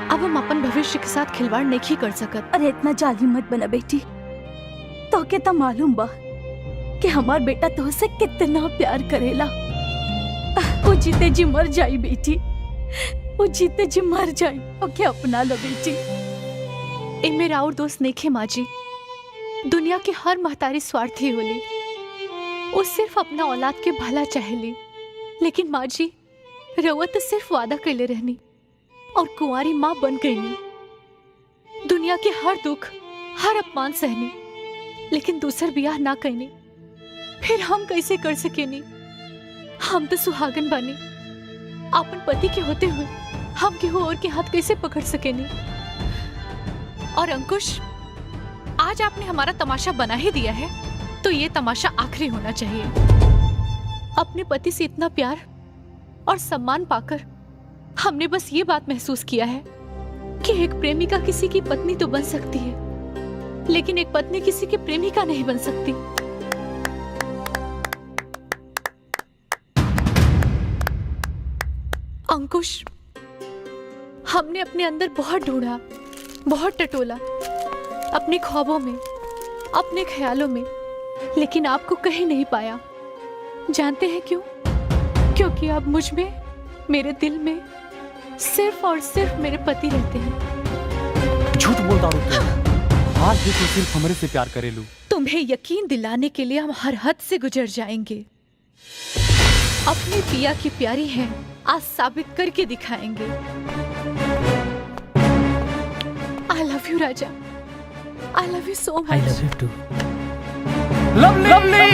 अब हम अपन भविष्य के साथ खिलवाड़ नहीं कर सकत। अरे इतना जालिम मत बना बेटी, तो के तो मालूम बा कि हमार बेटा तुझसे कितना प्यार करेला। वो जीते जी मर जाई बेटी, वो जीते जी मर जाई। ओके अपना लो बेटी। ए मेरा और दोस्त नहीं खे माँ जी। दुनिया की हर महतारी स्वार्थी होली, वो सिर्फ अपना औलाद के भला चाहेली। लेकिन माँ जी, रउआ तो सिर्फ वादा कैले रहनी और कुंवारी माँ बन गईनी। दुनिया के हर दुख, हर अपमान सहनी, लेकिन दूसर बियाह ना कैनी। फिर हम कैसे कर सकेनी? हम तो सुहागन बानी। अपन पति के होते हुए हम केहू और के हाथ कैसे पकड़ सकेनी? और अंकुश, आज आपने हमारा तमाशा बना ही दिया है, तो ये तमाशा आखिरी होना चाहिए। अपने पति से इतना प्यार और सम्मान पाकर हमने बस ये बात महसूस किया है कि एक प्रेमिका किसी की पत्नी तो बन सकती है, लेकिन एक पत्नी किसी की प्रेमिका नहीं बन सकती। अंकुश, हमने अपने अंदर बहुत ढूंढा, बहुत टटोला, अपने ख्वाबों में, अपने ख्यालों में, लेकिन आपको कहीं नहीं पाया। जानते हैं क्यों? क्योंकि अब मुझ में, मेरे दिल में सिर्फ और सिर्फ मेरे पति रहते हैं। झूठ बोलता हूँ तू। आज भी तू सिर्फ हमरे से प्यार करेलू। तुम्हें यकीन दिलाने के लिए हम हर हद से गुजर जाएंगे। अपने पिया की प्यारी हैं, आज साबित करके दिखाएंगे। I love you Raja. I love you so much। I love you too। Lovely,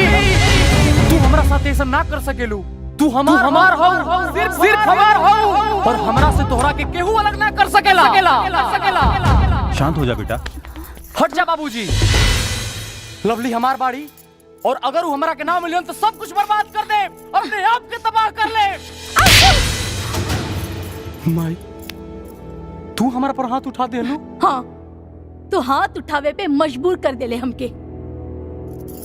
तू हमरा साथ ऐसा ना कर सकेलू। तू हमार हो, सिर्फ हमार हो, और हमरा से तोहरा के केहू अलग ना कर सकेला। शांत हो जा बेटा। हट जा बाबूजी। लवली हमार बाड़ी, और अगर वो हमरा के ना मिलियन तो सब कुछ बर्बाद कर दे, अपने आप के तबाह कर ले। माई, तू हमारा पर हाथ उठा दे लू। हाँ, तो हाथ उठावे पे मजबूर कर देले हमके।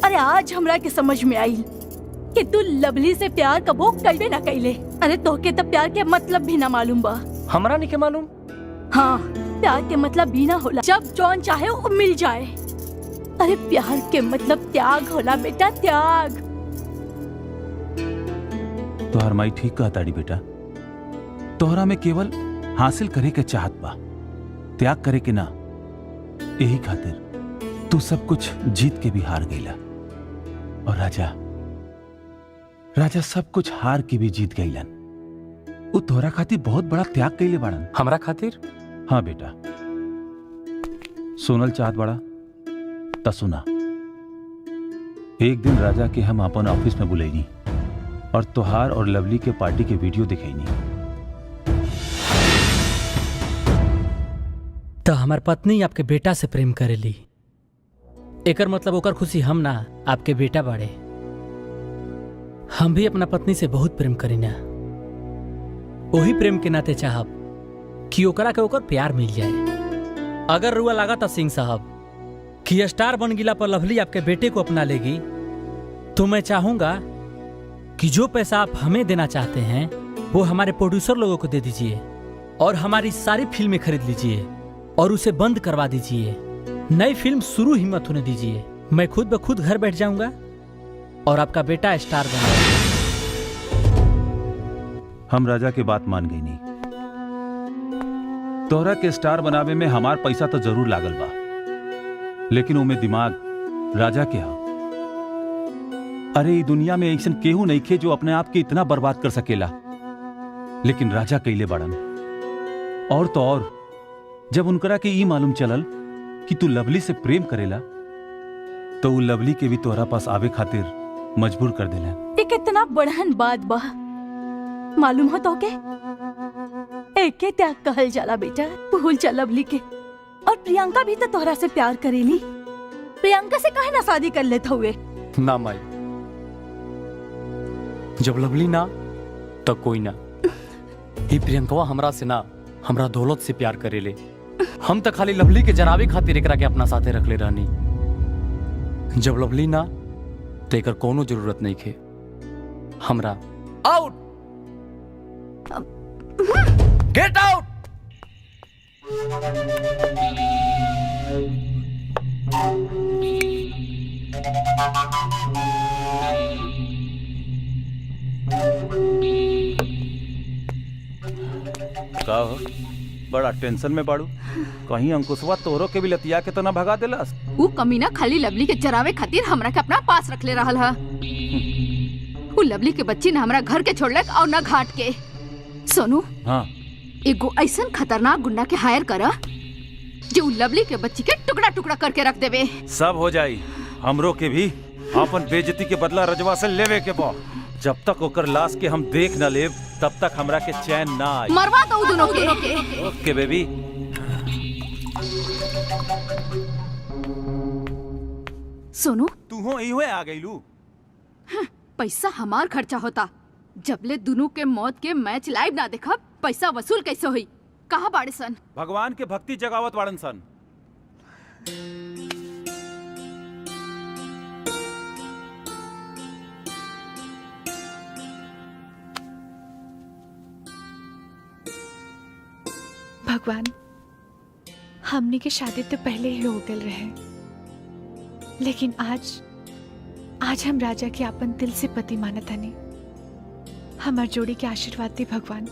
अरे आज हमरा के समझ में आई कि तू लवली से प्यार कबो कइबे ना कइले। अरे तोहके तो प्यार के मतलब भी ना मालूम बा। हमरा नहीं के मालूम? हाँ, प्यार के मतलब भी ना होला जब जौन चाहे वो मिल जाए। अरे प्यार के मतलब त्याग होला बेटा, त्याग। तोहर माई ठीक कहताड़ी बेटा। तोहरा में केवल हासिल करे के चाहत बा, त्याग करे के ना। यही खातिर तू सब कुछ जीत के भी हार गईला। और राजा सब कुछ हार के भी जीत गईलन। वो तोहरा खातिर बहुत बड़ा त्याग कइले बाड़न। हमरा खातिर? हाँ बेटा, सोनल चाहत बड़ा ता सुना। एक दिन राजा के हम अपन ऑफिस में बुलैनी और तोहार और लवली के पार्टी के वीडियो दिखैनी। तो हमार पत्नी आपके बेटा से प्रेम करेली, एकर मतलब ओकर खुशी हम ना, आपके बेटा बाड़े। हम भी अपना पत्नी से बहुत प्रेम करीना। वही प्रेम के नाते चाहब कि ओकरा के ओकर प्यार मिल जाए। अगर रुआ लगा था सिंह साहब कि स्टार बन गिला पर लवली आपके बेटे को अपना लेगी, तो मैं चाहूंगा कि जो पैसा आप हमें देना चाहते हैं वो हमारे प्रोड्यूसर लोगों को दे दीजिए और हमारी सारी फिल्में खरीद लीजिए और उसे बंद करवा दीजिए। नई फिल्म शुरू ही मत होने दीजिए। मैं खुद ब खुद घर बैठ जाऊंगा और आपका बेटा स्टार बनेगा। हम राजा की बात मान गई नहीं। तोहरा के स्टार बनावे में हमार पैसा तो जरूर लागल बा, लेकिन उमे दिमाग राजा के हा। अरे ई दुनिया में ऐसन केहू नहीं खे जो अपने आप के इतना बर्बाद कर सकेला, लेकिन राजा कइले बड़न। और तो और जब उनकरा के ई मालूम चलल कि तू लवली से प्रेम करेला, तो वो लवली के भी तोहरा पास आवे खातिर मजबूर कर देला। ये कितना बढ़न बात बा, मालूम हो तो के? एके त्याग कहल जाला बेटा। भूल जा लवली के। और प्रियंका भी तो तोहरा से प्यार करेली। प्रियंका से काहे ना शादी कर लेता हुए? ना माई, जब लवली ना तो कोई ना। ही प्रियंकवा हमरा से ना, हमरा दौलत से प्यार करेले। हम तो खाली लवली के जनावे खातिर एकरा के अपना साथे रख ले रहनी। जब लवली ना तो एकर कोनो जरूरत नहीं खे। हमरा आउट, गेट आउट। का हो? बड़ा टेंशन में बाड़ू। कहीं अंकुशवा तोरो के भी लतिया के तो ना भगा देलस? वो कमीना खाली लवली के चरावे खातिर हमरा के अपना पास रख ले रहल है। वो लवली के बच्ची न हमरा घर के छोड़लक और न घाट के। सोनू, हाँ, एगो ऐसन खतरनाक गुंडा के हायर करा जो लवली के बच्ची के टुकड़ा टुकड़ा करके रख देवे। सब हो जाई। हमरो के भी अपन बेइज्जती के बदला रजवा से लेवे के बा। जब तक ओकर लाश के हम देख न लेब तब तक हमरा के चैन ना आई। मरवा दो दोनों के। ओके बेबी। सोनू, तू हो इहो आ गईलू। पैसा हमार खर्चा होता। जबले दोनों के मौत के मैच लाइव ना देखब, पैसा वसूल कैसे हुई? कहाँ बाड़े सन? भगवान के भक्ति जगावत बाड़न सन। भगवान, हमने के शादी तो पहले ही हो गल रहे, लेकिन आज हम राजा के अपन दिल से पति मानत हनी। हमार जोड़ी के आशीर्वाद दी भगवान।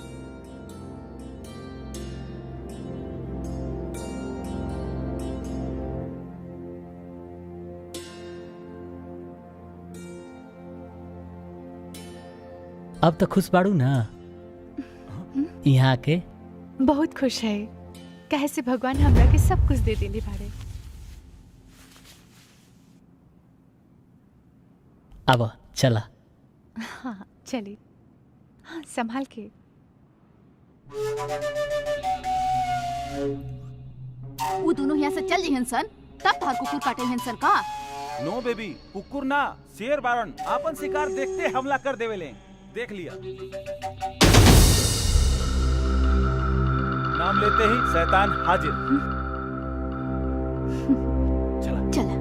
अब तो खुश बाड़ू ना यहाँ आके? बहुत खुश है, कहे से भगवान हमरा के सब कुछ दे देले बारे। अब चला। हाँ चलिए, हाँ संभाल के। वो दोनों यहाँ से चल जइहन सन, तब तोहर कुकुर काटे हन सन का? नो बेबी, कुकुर ना शेर बारन आपन शिकार देखते हमला कर देवेले। देख लिया, नाम लेते ही शैतान हाजिर। चला चला।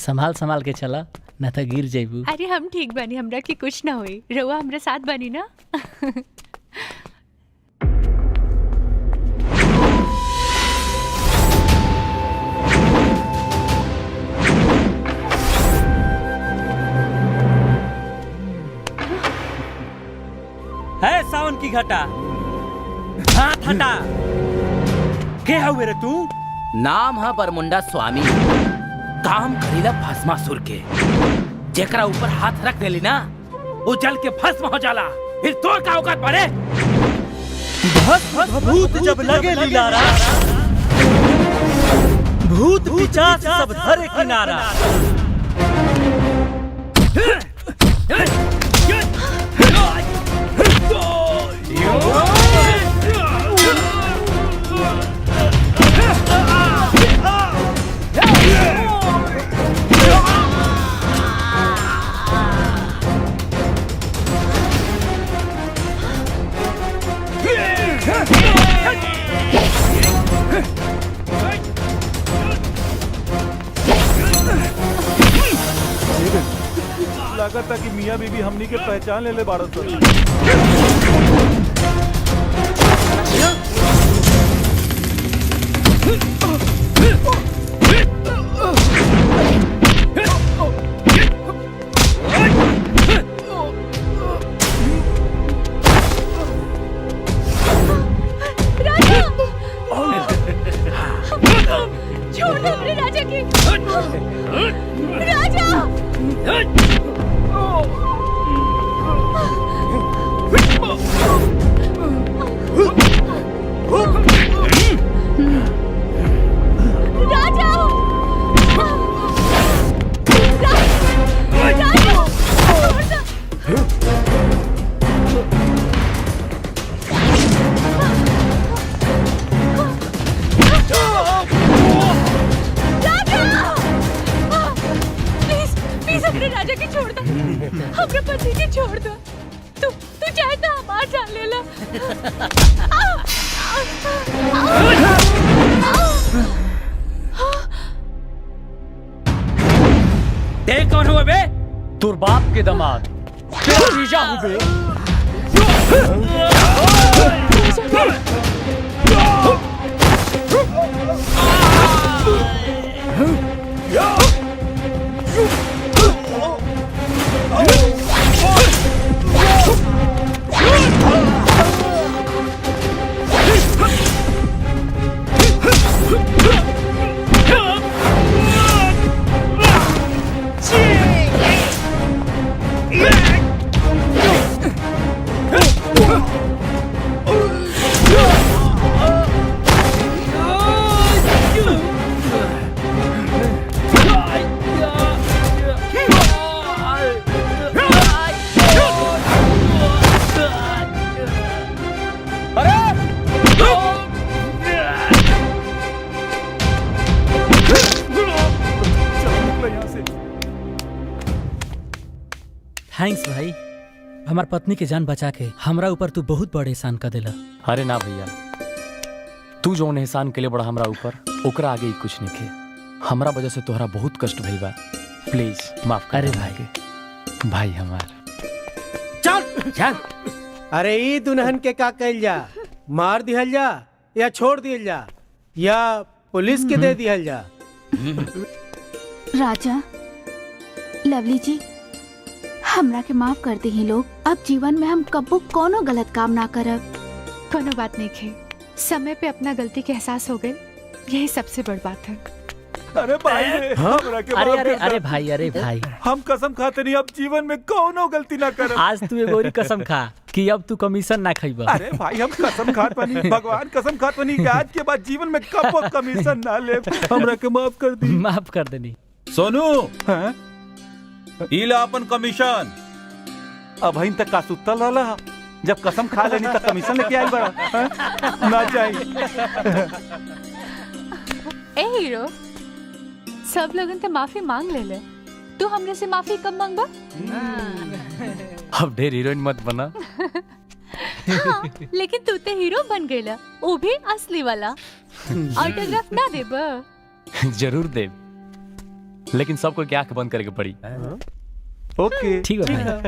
संभाल संभाल के चला, न तो गिर जाइबू। अरे हम ठीक बनी, हमरा के कुछ ना होई। रउआ हमरा साथ बनी ना। है सावन की घटा, हाथ हटा। के हुए रे तू? नाम है बरमुंडा स्वामी, काम करीला भस्मासुर के। जेकरा ऊपर हाथ रख देली ना, वो जल के भस्म हो जाला। फिर तोर का औकात पड़े? भूत जब लगे लीलारा, भूत पिशाच सब धरे किनारा। लागत कि मियाँ बीबी हमनी के पहचान ले बाड़न सन। छोड़ दो मेरे राजा की। राजा! राजा के छोड़ दो, हमरा पति के छोड़ दो। तू चाहे तो हमार जान ले ला। देख कौन हुआ बे? तुर बाप के दामाद, तेरा जीजा हूँ बे। थैंक्स भाई, हमार पत्नी के जान बचा के हमरा ऊपर तू बहुत बड़े एहसान कर देला। अरे ना भैया, तू जो एहसान के लिए बड़ा हमरा ऊपर ओकरा आगे ही कुछ नहीं थे। हमरा वजह से तोहरा बहुत कष्ट भइल बा, प्लीज माफ कर। अरे भाई भाई हमार चल चल। अरे ई दुल्हन के का कइल जा, मार दिहल जा या छोड़ दिहल जा या पुलिस के दे दिहल जा। राजा, लवली जी, हमरा के माफ कर दी लोग। अब जीवन में हम कब्बो कोनो गलत काम ना करब। कोनो बात नहीं खे, समय पे अपना गलती के एहसास हो गए, यही सबसे बड़ बात है। अरे भाई रे, हमरा के माफ कर दे। अरे भाई हम कसम खाते नहीं अब जीवन में कौनो गलती ना करब। आज तू एगो और कसम खा कि अब तू कमीशन ना खाइबा। अरे भाई हम कसम खात बनी, भगवान कसम खात बनी कि आज के बाद जीवन में कबो कमीशन ना ले। हमरा के माफ कर दी। माफ कर देनी। सोनू, इला अपन कमीशन। अब इन तक का सुतल रहला, जब कसम खा लेनी तब कमीशन लेके आई बड़ा ना चाहिए। ए हीरो, सब लोगन तो माफी मांग ले। तू हमने से माफी कब मांगबा? अब ढेर हीरोइन मत बना। हाँ, लेकिन तू तो हीरो बन गईला, वो भी असली वाला। ऑटोग्राफ ना देबा? जरूर देव, लेकिन सबको क्या आंख बंद करके पड़ी। ओके ठीक है।